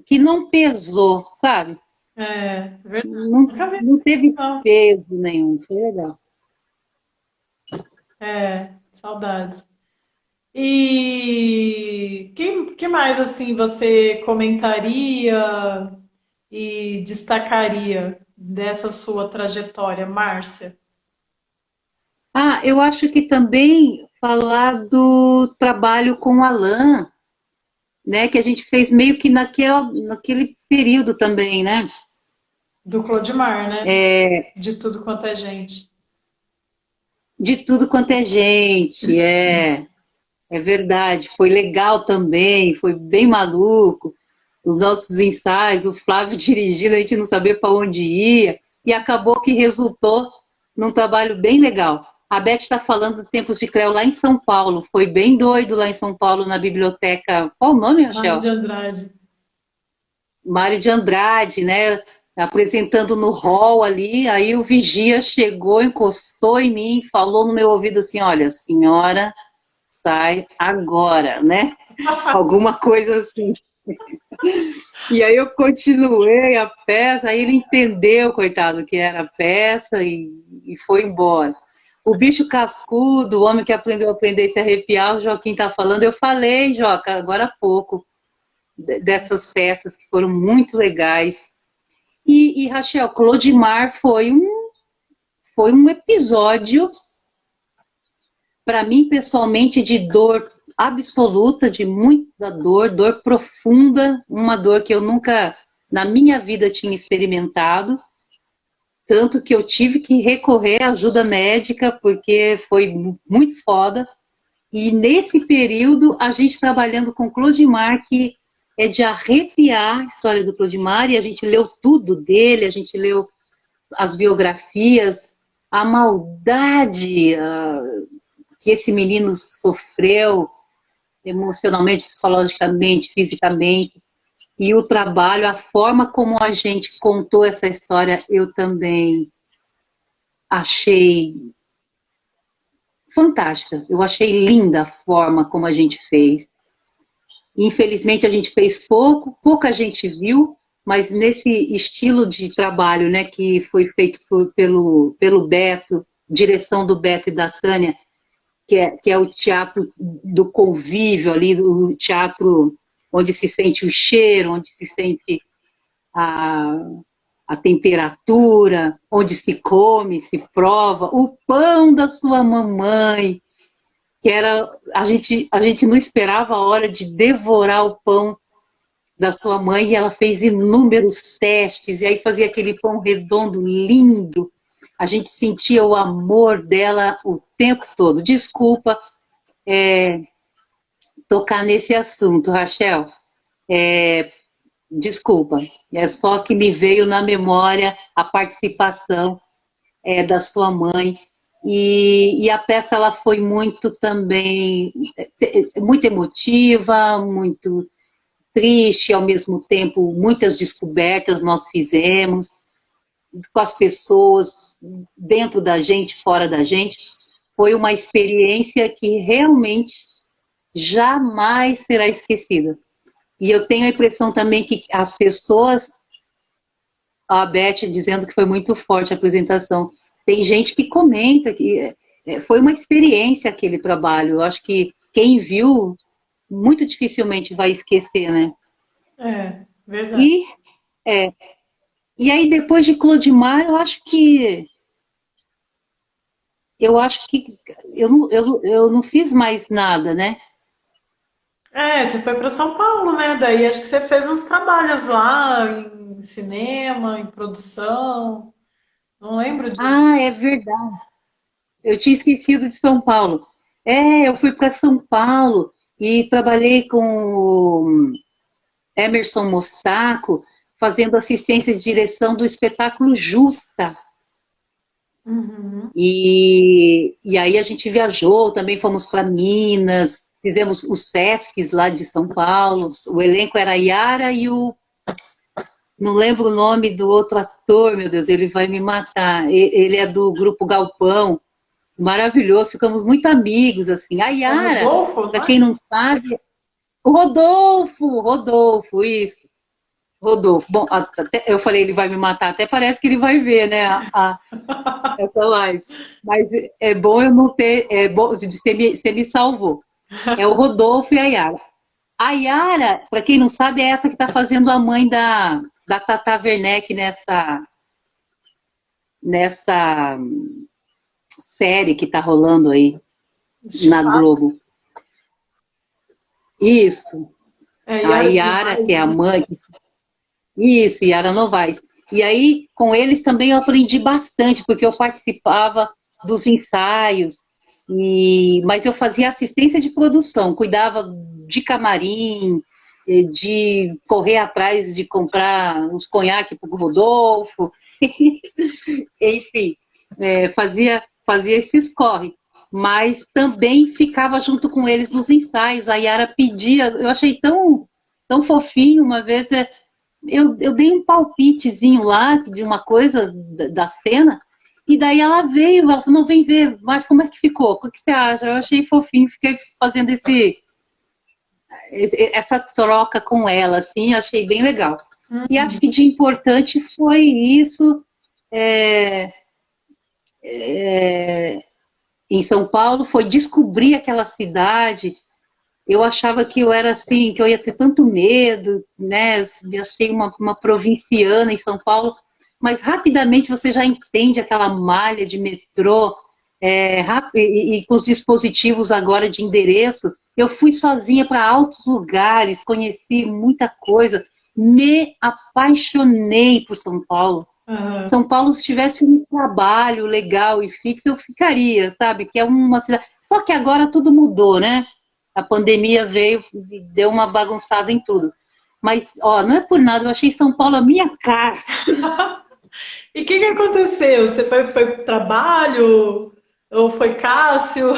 que não pesou, sabe? É verdade. Não, Nunca vi, não teve não. peso nenhum, foi legal. É, saudades. E que mais assim você comentaria e destacaria dessa sua trajetória, Márcia? Ah, eu acho que também falar do trabalho com o Alain, né, que a gente fez meio que naquele período também, né? Do Clodimar, né? De tudo quanto é gente. De tudo quanto é gente, é verdade. Foi legal também, foi bem maluco. Os nossos ensaios, o Flávio dirigindo, a gente não sabia para onde ia, e acabou que resultou num trabalho bem legal. A Beth está falando do Tempos de Cleo lá em São Paulo. Foi bem doido lá em São Paulo, na biblioteca. Qual o nome, Mário Rachel? de Andrade. Mário de Andrade, né? Apresentando no hall ali. Aí o vigia chegou, encostou em mim, falou no meu ouvido assim: Olha, senhora, sai agora, né? Alguma coisa assim. E aí eu continuei a peça, aí ele entendeu, coitado, que era a peça e foi embora. O bicho cascudo, o homem que aprendeu a aprender a se arrepiar, o Joaquim está falando. Eu falei, Joca, agora há pouco, dessas peças que foram muito legais. Rachel, Clodimar foi um episódio, para mim, pessoalmente, de dor absoluta, de muita dor, dor profunda, uma dor que eu nunca na minha vida tinha experimentado, tanto que eu tive que recorrer à ajuda médica, porque foi muito foda. E nesse período, a gente trabalhando com Clodimar, que é de arrepiar a história do Clodimar, e a gente leu tudo dele, a gente leu as biografias, a maldade que esse menino sofreu emocionalmente, psicologicamente, fisicamente. E o trabalho, a forma como a gente contou essa história, eu também achei fantástica. Eu achei linda a forma como a gente fez. Infelizmente a gente fez pouca gente viu, mas nesse estilo de trabalho, né, que foi feito pelo Beto, direção do Beto e da Tânia, que é o teatro do convívio ali, o teatro onde se sente o cheiro, onde se sente a, a temperatura, onde se come, se prova, o pão da sua mamãe, que era a gente não esperava a hora de devorar o pão da sua mãe e ela fez inúmeros testes e aí fazia aquele pão redondo lindo. A gente sentia o amor dela o tempo todo. Desculpa tocar nesse assunto, Rachel. Desculpa, é só que me veio na memória a participação da sua mãe. E a peça ela foi muito também, muito emotiva, muito triste, ao mesmo tempo, muitas descobertas nós fizemos com as pessoas, dentro da gente, fora da gente. Foi uma experiência que realmente jamais será esquecida. E eu tenho a impressão também que as pessoas, a Beth dizendo que foi muito forte a apresentação, tem gente que comenta que foi uma experiência aquele trabalho. Eu acho que quem viu muito dificilmente vai esquecer, né? É, verdade. E, é, e aí depois de Clodimar, eu acho que eu não fiz mais nada, né? É, você foi para São Paulo, né? Daí acho que você fez uns trabalhos lá em cinema, em produção. Não lembro disso. Ah, é verdade. Eu tinha esquecido de São Paulo. Eu fui para São Paulo e trabalhei com o Emerson Mossaco, fazendo assistência de direção do espetáculo Justa. Uhum. E aí a gente viajou, também fomos para Minas, fizemos os Sescs lá de São Paulo. O elenco era a Yara e o. Não lembro o nome do outro ator, meu Deus, ele vai me matar. Ele é do grupo Galpão. Maravilhoso, ficamos muito amigos, assim. A É Yara, Rodolfo, para não quem é? não sabe, o Rodolfo, isso. Rodolfo. Bom, até, eu falei, ele vai me matar, até parece que ele vai ver, né, essa live. Mas é bom eu não ter, é bom, você me salvou. É o Rodolfo e a Yara. A Yara, para quem não sabe, é essa que está fazendo a mãe da Tata Werneck nessa série que está rolando aí na Chipá. Globo. Isso. É A Yara Yara, que Novaes, é a né? mãe. Isso, Yara Novaes. E aí, com eles também eu aprendi bastante, porque eu participava dos ensaios, mas eu fazia assistência de produção, cuidava de camarim, de correr atrás de comprar os conhaque para o Rodolfo, enfim, fazia esses corre. Mas também ficava junto com eles nos ensaios. A Yara pedia, eu achei tão fofinho, uma vez eu dei um palpitezinho lá de uma coisa da cena, e daí ela veio, ela falou, não, vem ver, mas como é que ficou? O que você acha? Eu achei fofinho, fiquei fazendo essa troca com ela, assim, achei bem legal. E acho que de importante foi isso, é, em São Paulo, foi descobrir aquela cidade. Eu achava que eu era assim, que eu ia ter tanto medo, né? Eu achei uma provinciana em São Paulo, mas rapidamente você já entende aquela malha de metrô, e com os dispositivos agora de endereço. Eu fui sozinha para altos lugares, conheci muita coisa, me apaixonei por São Paulo. Aham. São Paulo, se tivesse um trabalho legal e fixo, eu ficaria, sabe? Que é uma cidade. Só que agora tudo mudou, né? A pandemia veio e deu uma bagunçada em tudo. Mas, ó, não é por nada, eu achei São Paulo a minha cara. E o que que aconteceu? Você foi pro trabalho? Ou foi Cássio?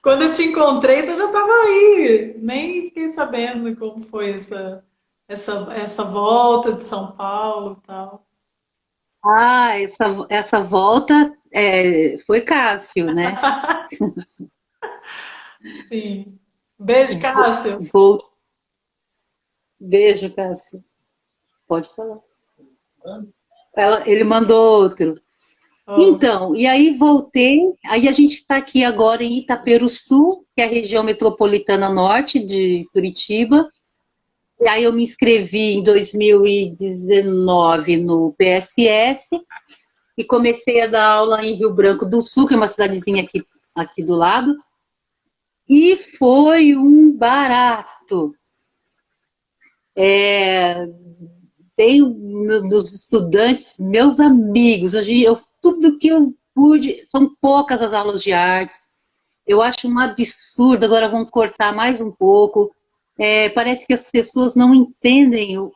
Quando eu te encontrei, você já estava aí. Nem fiquei sabendo como foi essa volta de São Paulo e tal. Ah, essa volta foi Cássio, né? Sim. Beijo, Cássio. Vou... Beijo, Cássio. Pode falar. Ele mandou outro. Oh, Então, e aí voltei, aí a gente está aqui agora em Itaperuçu, que é a região metropolitana norte de Curitiba. E aí eu me inscrevi em 2019 no PSS e comecei a dar aula em Rio Branco do Sul, que é uma cidadezinha aqui do lado, e foi um barato. É, tenho meus estudantes, meus amigos, tudo que eu pude, são poucas as aulas de artes, eu acho um absurdo, agora vamos cortar mais um pouco. Parece que as pessoas não entendem o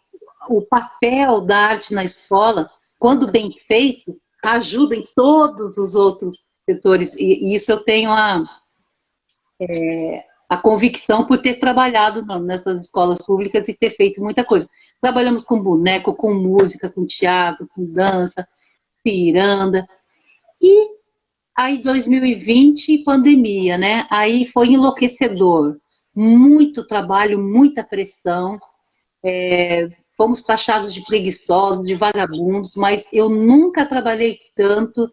papel da arte na escola, quando bem feito, ajuda em todos os outros setores, e isso eu tenho a convicção por ter trabalhado nessas escolas públicas e ter feito muita coisa. Trabalhamos com boneco, com música, com teatro, com dança, ciranda. E aí 2020, pandemia, né? Aí foi enlouquecedor. Muito trabalho, muita pressão. Fomos taxados de preguiçosos, de vagabundos, mas eu nunca trabalhei tanto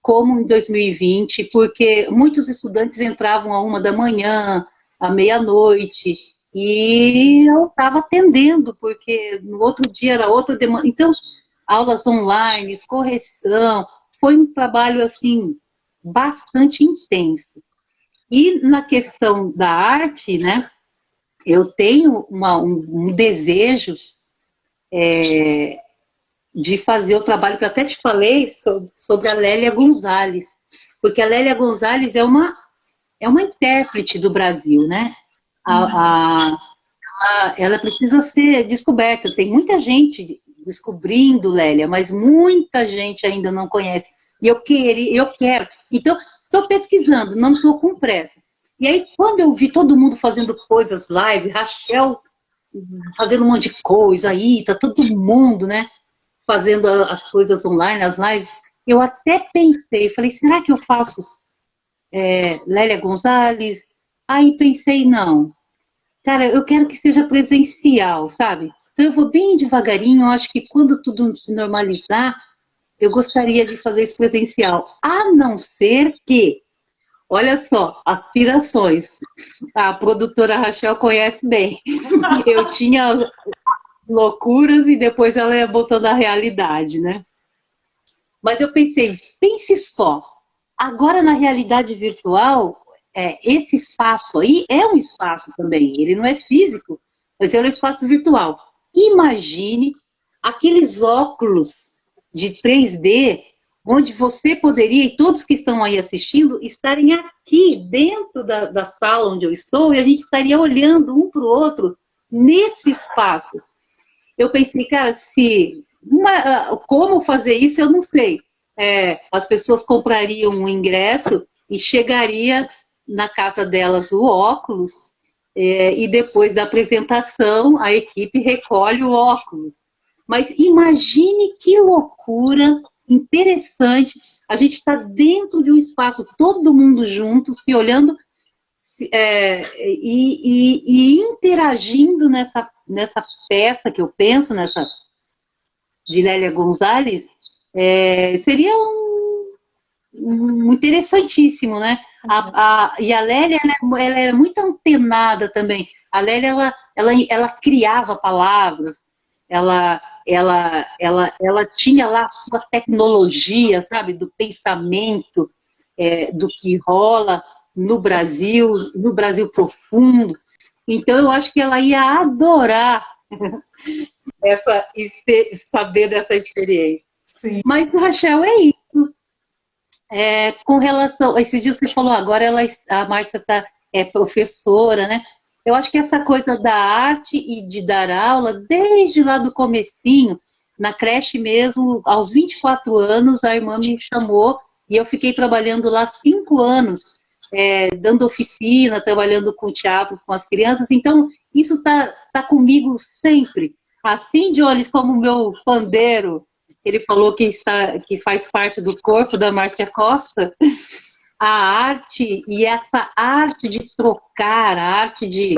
como em 2020, porque muitos estudantes entravam à 1 da manhã, à meia-noite, e eu estava atendendo, porque no outro dia era outra demanda. Então, aulas online, correção, foi um trabalho, assim, bastante intenso. E na questão da arte, né, eu tenho um desejo de fazer o trabalho que eu até te falei sobre a Lélia Gonzalez, porque a Lélia Gonzalez é uma intérprete do Brasil, né? Ela precisa ser descoberta. Tem muita gente descobrindo Lélia, mas muita gente ainda não conhece. E eu quero. Então, estou pesquisando, não estou com pressa. E aí, quando eu vi todo mundo fazendo coisas live, Rachel fazendo um monte de coisa aí, tá todo mundo, né? Fazendo as coisas online, as lives, eu até pensei, falei, será que eu faço Lélia Gonzalez? Aí pensei, não. Cara, eu quero que seja presencial, sabe? Então eu vou bem devagarinho, eu acho que quando tudo se normalizar, eu gostaria de fazer isso presencial. A não ser que, olha só, aspirações. A produtora Rachel conhece bem. Eu tinha loucuras e depois ela ia botando a realidade, né? Mas eu pensei, pense só, agora na realidade virtual, esse espaço aí é um espaço também, ele não é físico, mas é um espaço virtual. Imagine aqueles óculos de 3D, onde você poderia, e todos que estão aí assistindo, estarem aqui dentro da sala onde eu estou, e a gente estaria olhando um para o outro nesse espaço. Eu pensei, cara, como fazer isso, eu não sei. As pessoas comprariam um ingresso e chegaria na casa delas o óculos, e depois da apresentação, a equipe recolhe o óculos. Mas imagine que loucura interessante. A gente está dentro de um espaço, todo mundo junto, se olhando e interagindo nessa peça que eu penso, de Lélia Gonzalez, seria um interessantíssimo, né? E a Lélia, ela era muito antenada também. A Lélia, ela criava palavras, ela tinha lá a sua tecnologia, sabe, do pensamento, do que rola no Brasil profundo. Então, eu acho que ela ia adorar saber dessa experiência. Sim. Mas, Rachel, é isso. Com relação... Esse dia você falou, agora a Márcia é professora, né? Eu acho que essa coisa da arte e de dar aula, desde lá do comecinho, na creche mesmo, aos 24 anos, a irmã me chamou e eu fiquei trabalhando lá 5 anos, dando oficina, trabalhando com teatro, com as crianças. Então, isso tá comigo sempre. Assim, Jones, como o meu pandeiro, ele falou que faz parte do corpo da Márcia Costa, a arte, e essa arte de trocar, a arte de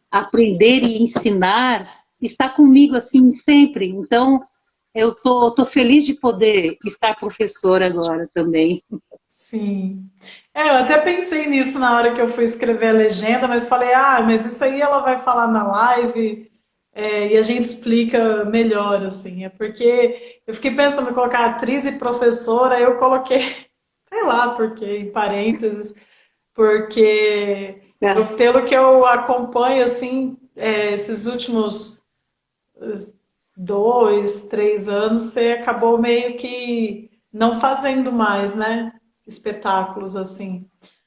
aprender e ensinar, está comigo assim sempre. Então, eu tô feliz de poder estar professora agora também. Sim. Eu até pensei nisso na hora que eu fui escrever a legenda, mas falei, mas isso aí ela vai falar na live, e a gente explica melhor, assim. É porque eu fiquei pensando em colocar atriz e professora, eu coloquei, sei lá, porque, em parênteses, porque pelo que eu acompanho, assim, esses últimos 2, 3 anos, você acabou meio que não fazendo mais, né? Espetáculos assim.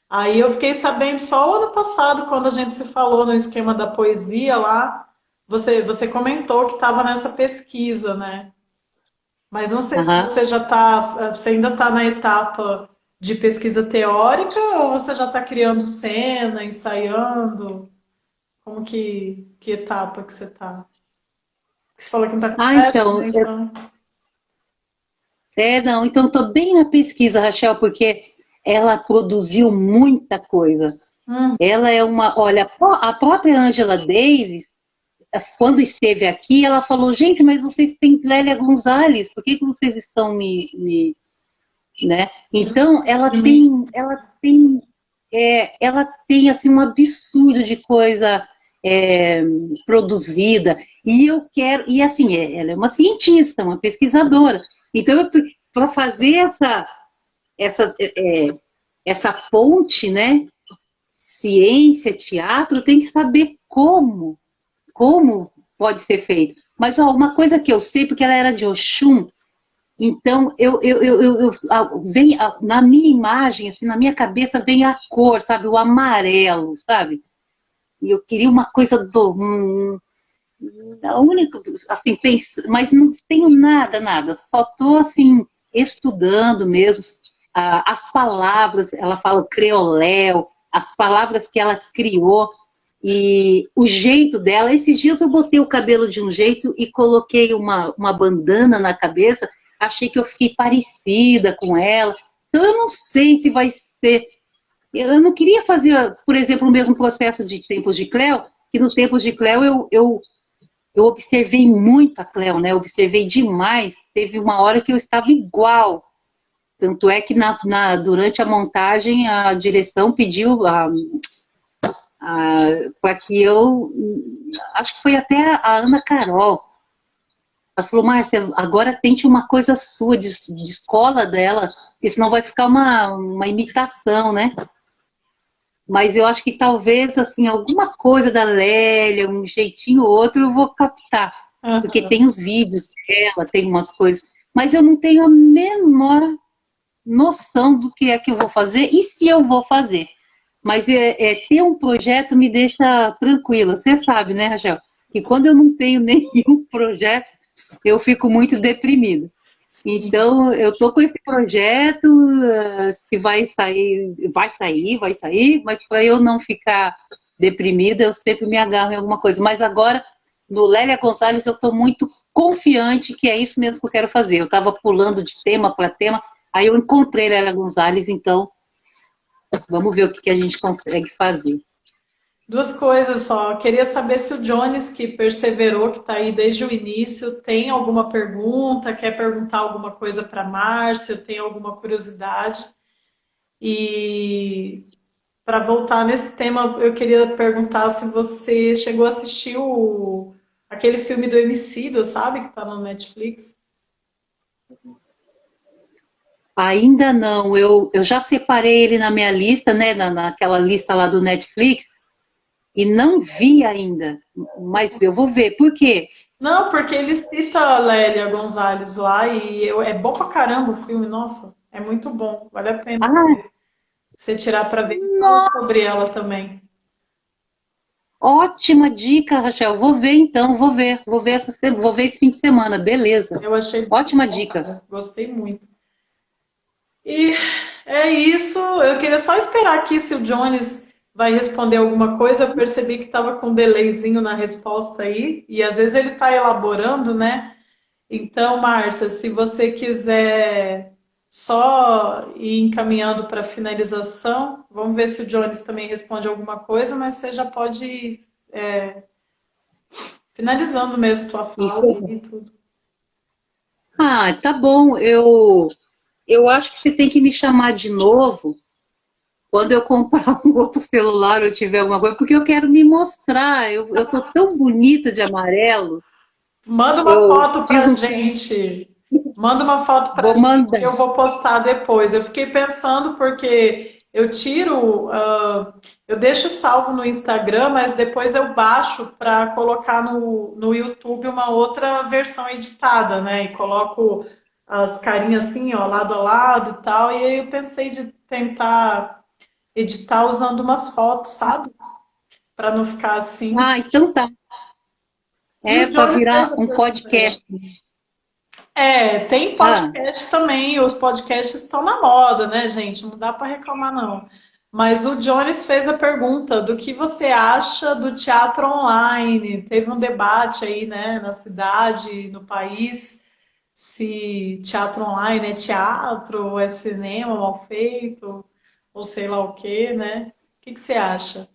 Aí eu fiquei sabendo só o ano passado, quando a gente se falou no esquema da poesia lá, você comentou que estava nessa pesquisa, né? Mas não sei se você ainda está na etapa de pesquisa teórica ou você já está criando cena, ensaiando? Como que etapa que você está? Você falou que não está com pressa, Então, né? Então... não, então estou bem na pesquisa, Rachel, porque ela produziu muita coisa. Ela é olha, a própria Angela Davis, quando esteve aqui, ela falou, gente, mas vocês têm Lélia Gonzalez, por que vocês estão me né? Então, ela tem assim um absurdo de coisa é, produzida, e eu quero, e assim, ela é uma cientista, uma pesquisadora, então para fazer essa, essa ponte, né? Ciência, teatro, tem que saber como pode ser feito. Mas ó, uma coisa que eu sei, porque ela era de Oxum, então vem na minha imagem, assim, na minha cabeça vem a cor, sabe, o amarelo, sabe? E eu queria uma coisa a única, assim, mas não tenho nada, só estou assim estudando mesmo. As palavras, ela fala creoléu, as palavras que ela criou e o jeito dela. Esses dias eu botei o cabelo de um jeito e coloquei uma bandana na cabeça, achei que eu fiquei parecida com ela. Então eu não sei se vai ser. Eu não queria fazer, por exemplo, o mesmo processo de Tempos de Cleo, que no Tempos de Cleo eu observei muito a Cleo, né? Eu observei demais. Teve uma hora que eu estava igual. Tanto é que durante a montagem a direção pediu para que eu. Acho que foi até a Ana Carol. Ela falou, Márcia, agora tente uma coisa sua, de escola dela, porque senão vai ficar uma imitação, né? Mas eu acho que talvez, assim, alguma coisa da Lélia, um jeitinho ou outro, eu vou captar. Porque Aham. tem os vídeos dela, tem umas coisas. Mas eu não tenho a menor noção do que é que eu vou fazer e se eu vou fazer. Mas ter um projeto me deixa tranquila. Você sabe, né, Rachel? Que quando eu não tenho nenhum projeto, eu fico muito deprimida. Sim. Então, eu tô com esse projeto, se vai sair, mas para eu não ficar deprimida, eu sempre me agarro em alguma coisa. Mas agora, no Lélia Gonzalez, eu estou muito confiante que é isso mesmo que eu quero fazer. Eu estava pulando de tema para tema, aí eu encontrei Lélia Gonzalez, então vamos ver o que a gente consegue fazer. Duas coisas só. Queria saber se o Jones, que perseverou, que está aí desde o início, tem alguma pergunta, quer perguntar alguma coisa para a Márcia, tem alguma curiosidade. E para voltar nesse tema, eu queria perguntar se você chegou a assistir aquele filme do Emicida, sabe? Que está no Netflix. Ainda não, eu já separei ele na minha lista, né, naquela lista lá do Netflix, e não vi ainda, mas eu vou ver. Por quê? Não, porque ele cita a Lélia Gonzalez lá e é bom pra caramba o filme, nossa, é muito bom, vale a pena Ah, você tirar pra ver e fala nossa, sobre ela também. ótima dica, Rachel. Vou ver então, vou ver esse fim de semana, beleza. Eu achei muito Ótima bom, dica. cara, gostei muito. E é isso, eu queria só esperar aqui se o Jones vai responder alguma coisa. Eu percebi que estava com um delayzinho na resposta aí, e às vezes ele está elaborando, né? Então, Márcia, se você quiser só ir encaminhando para finalização, vamos ver se o Jones também responde alguma coisa, mas você já pode ir finalizando mesmo tua fala Isso. e tudo. Ah, tá bom. Eu acho que você tem que me chamar de novo quando eu comprar um outro celular ou tiver alguma coisa, porque eu quero me mostrar. Eu tô tão bonita de amarelo. Manda uma Eu foto fiz pra um. gente. Manda uma foto pra Vou gente mandar. que eu vou postar depois. Eu fiquei pensando porque eu tiro, eu deixo salvo no Instagram, mas depois eu baixo para colocar no YouTube uma outra versão editada, né? E coloco as carinhas assim, ó, lado a lado e tal. E aí eu pensei de tentar editar usando umas fotos, sabe? Para não ficar assim. Ah, então tá. E o É para Johnny fez virar a um pergunta aí. podcast. Tem Ah, podcast também, os podcasts estão na moda, né, gente? Não dá para reclamar, não. Mas o Jones fez a pergunta do que você acha do teatro online. Teve um debate aí, né, na cidade, no país, se teatro online é teatro, ou é cinema mal feito, ou sei lá o quê, né? O que você acha?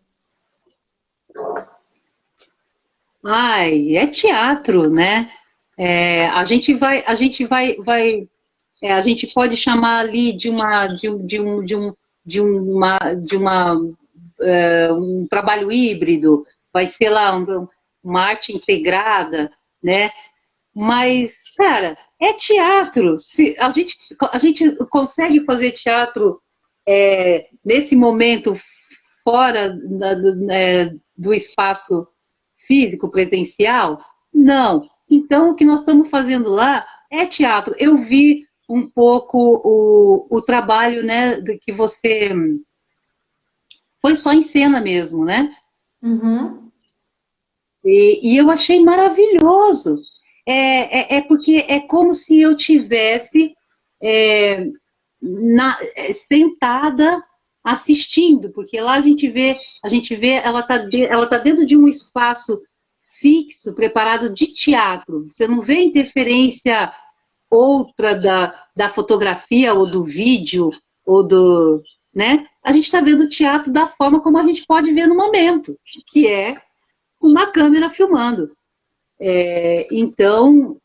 ai, é teatro, né? A gente vai a gente pode chamar ali um trabalho híbrido, vai ser lá uma arte integrada, né? Mas, cara, é teatro. Se a gente consegue fazer teatro nesse momento fora do espaço físico, presencial? Não. Então, o que nós estamos fazendo lá é teatro. Eu vi um pouco o trabalho, né, que você... Foi só em cena mesmo, né? Uhum. E eu achei maravilhoso. Porque é como se eu tivesse é, sentada assistindo, porque lá a gente vê ela tá dentro de um espaço fixo, preparado de teatro. Você não vê interferência outra da fotografia ou do vídeo ou do, né? A gente está vendo o teatro da forma como a gente pode ver no momento, que é uma câmera filmando. Então,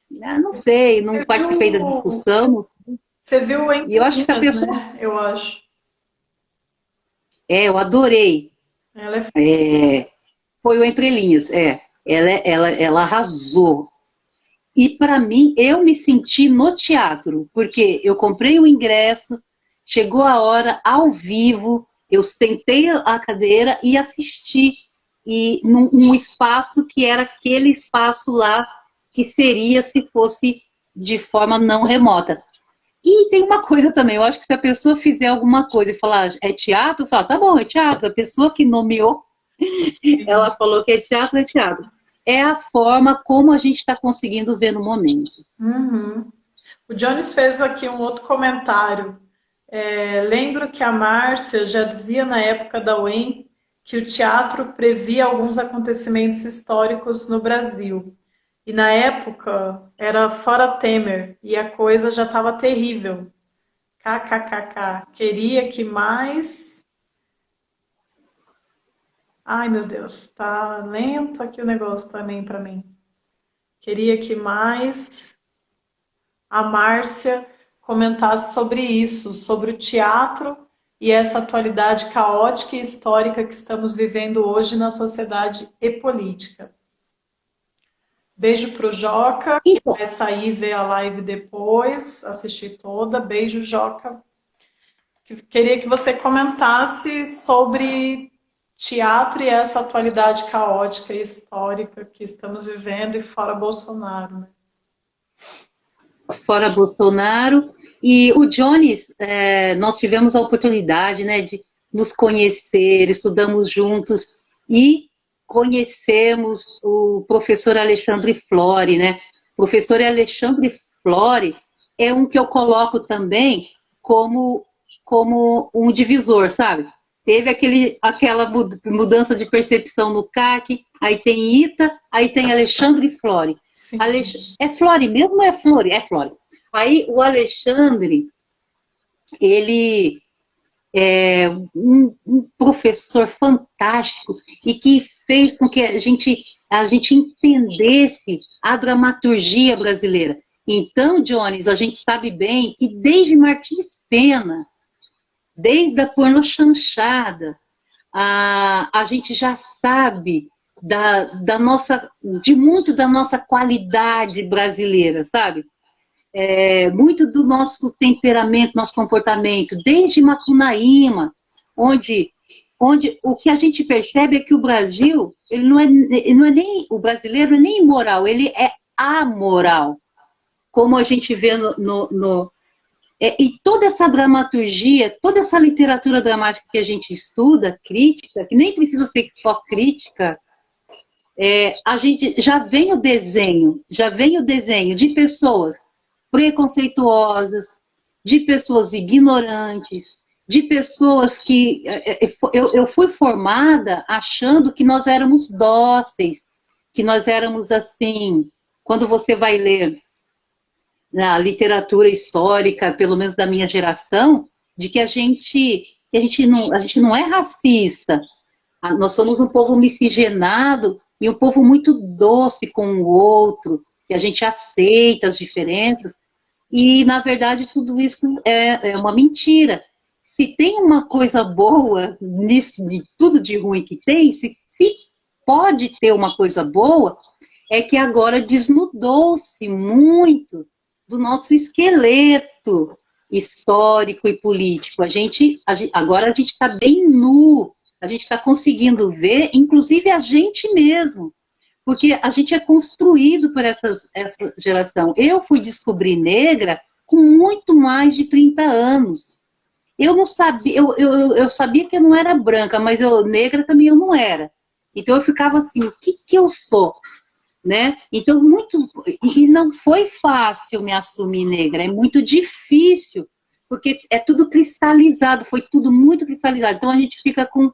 não sei, não participei da discussão. Você viu E eu Entre acho que essa Linhas, pessoa. né? Eu acho. Eu adorei. Ela é... Foi o Entre Linhas, ela arrasou. E para mim, eu me senti no teatro, porque eu comprei o ingresso, chegou a hora, ao vivo, eu sentei a cadeira e assisti num espaço que era aquele espaço lá que seria se fosse de forma não remota. E tem uma coisa também, eu acho que se a pessoa fizer alguma coisa e falar é teatro, fala, tá bom, é teatro. A pessoa que nomeou, ela falou que é teatro, é teatro. É a forma como a gente está conseguindo ver no momento. Uhum. O Jones fez aqui um outro comentário. Lembro que a Márcia já dizia na época da UEM que o teatro previa alguns acontecimentos históricos no Brasil. E na época era fora Temer e a coisa já estava terrível. KKKK. Queria que mais. Ai, meu Deus, tá lento aqui o negócio também para mim. Queria que mais a Márcia comentasse sobre isso, sobre o teatro e essa atualidade caótica e histórica que estamos vivendo hoje na sociedade e política. Beijo pro Joca, que Então, vai sair ver a live depois, assistir toda. Beijo, Joca. Queria que você comentasse sobre teatro e essa atualidade caótica e histórica que estamos vivendo e fora Bolsonaro, né? fora Bolsonaro. E o Jones, nós tivemos a oportunidade, né, de nos conhecer, estudamos juntos e conhecemos o professor Alexandre Flore, né? O professor Alexandre Flore é um que eu coloco também como um divisor, sabe? Teve aquela mudança de percepção no CAC, aí tem Ita, aí tem Alexandre Flore. Sim. É Flore mesmo ou é Flore? É Flore. Aí o Alexandre, ele é um professor fantástico e que fez com que a gente entendesse a dramaturgia brasileira. Então, Jones, a gente sabe bem que desde Martins Pena, desde a pornochanchada, a gente já sabe de muito da nossa qualidade brasileira, sabe? Muito do nosso temperamento, nosso comportamento, desde Macunaíma, onde o que a gente percebe é que o Brasil, ele não é nem, o brasileiro não é nem imoral, ele é amoral, como a gente vê e toda essa dramaturgia, toda essa literatura dramática que a gente estuda, crítica, que nem precisa ser só crítica, a gente já vem o desenho de pessoas preconceituosas, de pessoas ignorantes, de pessoas que... Eu fui formada achando que nós éramos dóceis, que nós éramos assim... Quando você vai ler na literatura histórica, pelo menos da minha geração, de que a gente não é racista. Nós somos um povo miscigenado e um povo muito doce com o outro, que a gente aceita as diferenças. E, na verdade, tudo isso é uma mentira. Se tem uma coisa boa nisso, de tudo de ruim que tem, se pode ter uma coisa boa, é que agora desnudou-se muito do nosso esqueleto histórico e político. Agora a gente está bem nu, a gente está conseguindo ver, inclusive a gente mesmo, porque a gente é construído por essa geração. Eu fui descobrir negra com muito mais de 30 anos. Eu não sabia, eu sabia que eu não era branca, mas negra também eu não era. Então eu ficava assim, o que eu sou? Né? Então, e não foi fácil me assumir negra, é muito difícil, porque é tudo cristalizado, foi tudo muito cristalizado. Então a gente fica com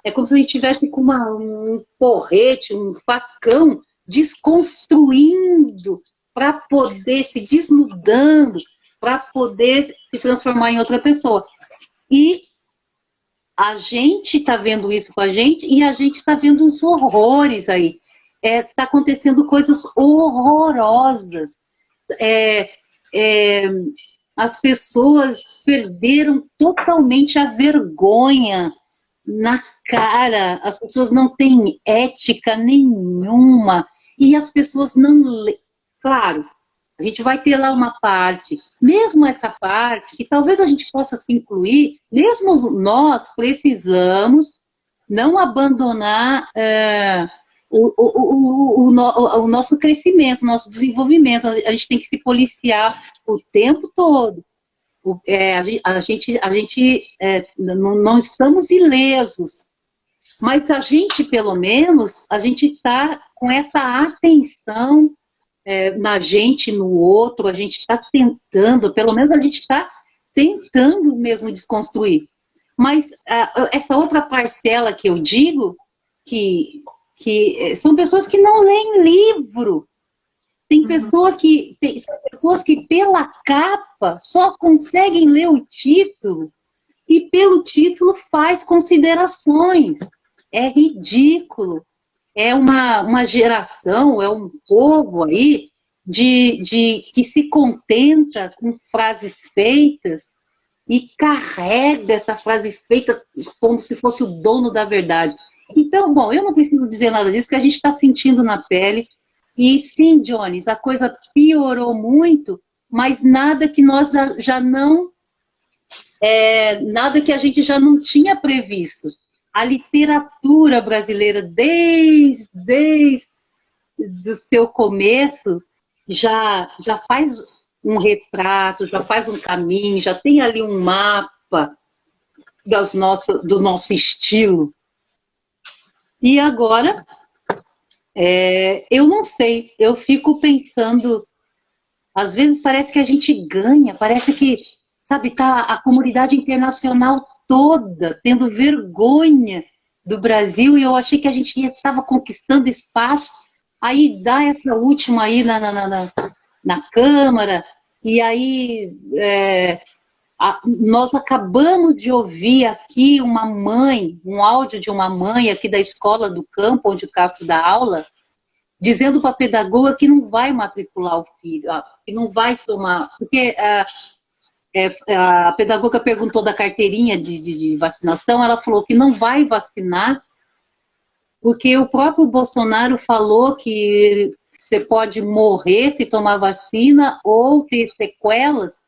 é como se a gente tivesse com um porrete, um facão, desconstruindo para poder, se desnudando, para poder se transformar em outra pessoa. E a gente está vendo isso com a gente e a gente está vendo os horrores aí. Está acontecendo coisas horrorosas. As pessoas perderam totalmente a vergonha na cara. As pessoas não têm ética nenhuma. E as pessoas não... Claro, a gente vai ter lá uma parte, mesmo essa parte, que talvez a gente possa se incluir, mesmo nós precisamos não abandonar o nosso crescimento, o nosso desenvolvimento. A gente tem que se policiar o tempo todo. A gente não estamos ilesos, mas a gente, pelo menos, a gente está com essa atenção na gente, no outro, a gente está tentando, pelo menos a gente está tentando mesmo desconstruir. Mas essa outra parcela que eu digo, que são pessoas que não leem livro. Tem pessoas que pela capa só conseguem ler o título e pelo título faz considerações. É ridículo. É uma geração, é um povo aí que se contenta com frases feitas e carrega essa frase feita como se fosse o dono da verdade. Então, bom, eu não preciso dizer nada disso, que a gente está sentindo na pele. E sim, Jones, a coisa piorou muito, mas nada que nós já não... nada que a gente já não tinha previsto. A literatura brasileira, desde o seu começo, já faz um retrato, já faz um caminho, já tem ali um mapa do nosso estilo. E agora, eu não sei, eu fico pensando, às vezes parece que a gente ganha, parece que, sabe, tá a comunidade internacional toda tendo vergonha do Brasil, e eu achei que a gente estava conquistando espaço, aí dá essa última aí na Câmara, e aí nós acabamos de ouvir aqui um áudio de uma mãe aqui da escola do campo, onde o Castro dá aula, dizendo para a pedagoga que não vai matricular o filho, que não vai tomar, porque a pedagoga perguntou da carteirinha de vacinação, ela falou que não vai vacinar, porque o próprio Bolsonaro falou que você pode morrer se tomar vacina ou ter sequelas,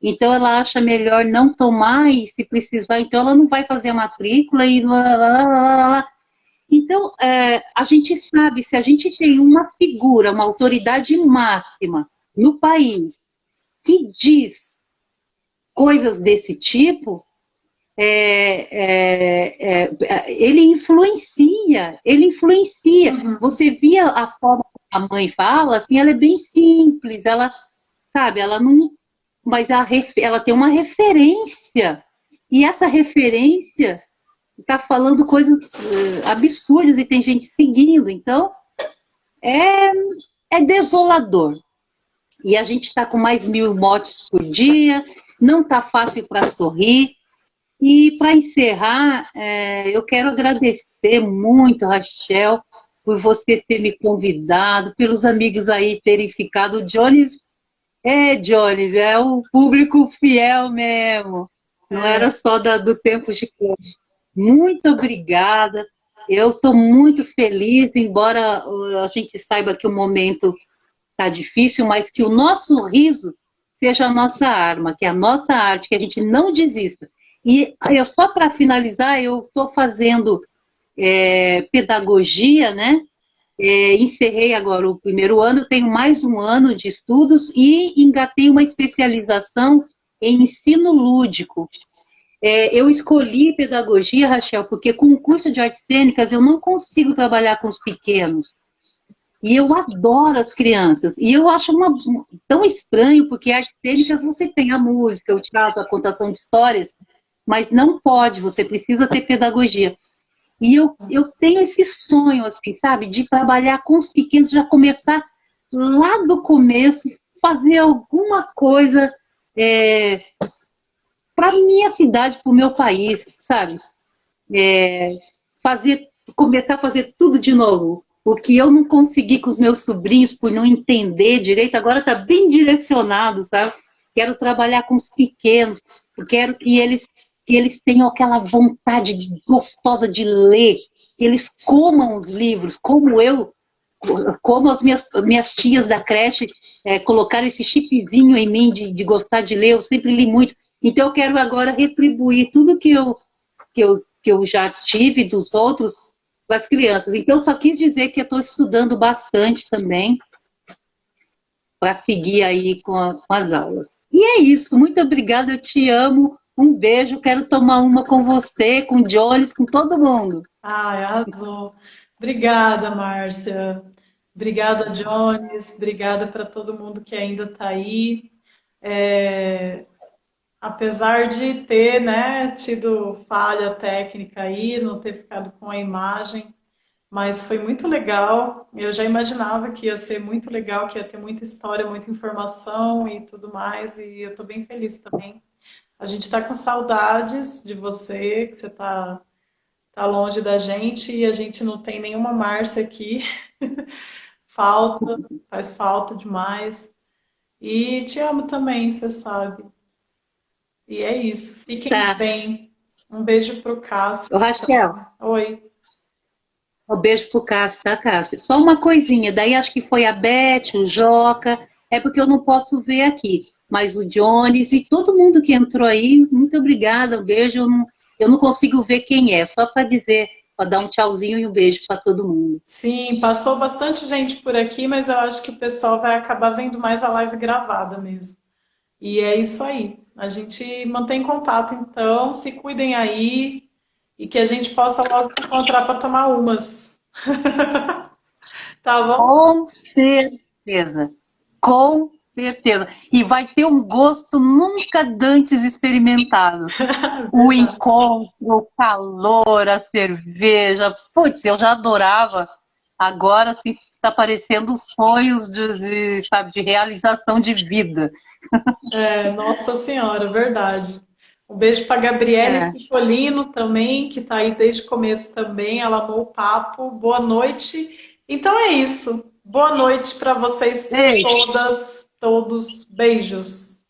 então ela acha melhor não tomar e se precisar, então ela não vai fazer a matrícula e Então, a gente sabe, se a gente tem uma figura, uma autoridade máxima no país que diz coisas desse tipo, ele influencia. Uhum. Você via a forma que a mãe fala, assim, ela é bem simples, ela, sabe, ela não... Mas ela tem uma referência, e essa referência está falando coisas absurdas e tem gente seguindo, então é desolador. E a gente está com mais 1000 mortes por dia, não está fácil para sorrir. E para encerrar, eu quero agradecer muito, Rachel, por você ter me convidado, pelos amigos aí terem ficado. O Jones É, Jones, é o público fiel mesmo. Não era É, só do tempo de crush. Muito obrigada. Eu estou muito feliz, embora a gente saiba que o momento está difícil, mas que o nosso riso seja a nossa arma, que é a nossa arte, que a gente não desista. E eu, só para finalizar, eu estou fazendo pedagogia, né? Encerrei agora o primeiro ano, tenho mais um ano de estudos e engatei uma especialização em ensino lúdico. Eu escolhi pedagogia, Rachel, porque com o curso de artes cênicas eu não consigo trabalhar com os pequenos. E eu adoro as crianças. E eu acho tão estranho, porque artes cênicas você tem a música, o teatro, a contação de histórias, mas não pode, você precisa ter pedagogia. E eu tenho esse sonho, assim, sabe, de trabalhar com os pequenos, já começar lá do começo, fazer alguma coisa para a minha cidade, para o meu país, sabe? Fazer, começar a fazer tudo de novo. O que eu não consegui com os meus sobrinhos por não entender direito, agora está bem direcionado, sabe? Quero trabalhar com os pequenos, quero que eles tenham aquela vontade gostosa de ler, que eles comam os livros, como as minhas tias da creche colocaram esse chipzinho em mim de gostar de ler, eu sempre li muito. Então eu quero agora retribuir tudo que eu já tive dos outros para as crianças. Então, eu só quis dizer que eu estou estudando bastante também para seguir aí com as aulas. E é isso, muito obrigada, eu te amo, um beijo, quero tomar uma com você, com o Jones, com todo mundo. ai, arrasou. Obrigada, Márcia. Obrigada, Jones. Obrigada para todo mundo que ainda está aí. É, apesar de ter, né, tido falha técnica aí, não ter ficado com a imagem, mas foi muito legal. Eu já imaginava que ia ser muito legal, que ia ter muita história, muita informação e tudo mais, e eu estou bem feliz também. A gente está com saudades de você, que você tá longe da gente e a gente não tem nenhuma Márcia aqui. Falta, faz falta demais. E te amo também, você sabe. E é isso. Fiquem Tá. bem. Um beijo pro Cássio. Ô, Raquel, Oi. um beijo pro Cássio, tá, Cássio? Só uma coisinha, daí acho que foi a Beth, o Joca, é porque eu não posso ver aqui, mas o Jones e todo mundo que entrou aí, muito obrigada, um beijo, eu não consigo ver quem é, só para dizer, para dar um tchauzinho e um beijo para todo mundo. Sim, passou bastante gente por aqui, mas eu acho que o pessoal vai acabar vendo mais a live gravada mesmo. E é isso aí. A gente mantém contato, então. Se cuidem aí e que a gente possa logo se encontrar para tomar umas. Tá bom? Com certeza, com certeza. E vai ter um gosto nunca dantes experimentado. O Verdade. encontro, o calor, a cerveja. Putz, eu já adorava. Agora assim, está parecendo sonhos sabe, de realização de vida. É, Nossa Senhora, verdade. Um beijo para Gabriele É. Cipolino também, que está aí desde o começo também. Ela amou o papo. Boa noite. Então é isso. Boa noite para vocês Ei, todas, todos. Beijos.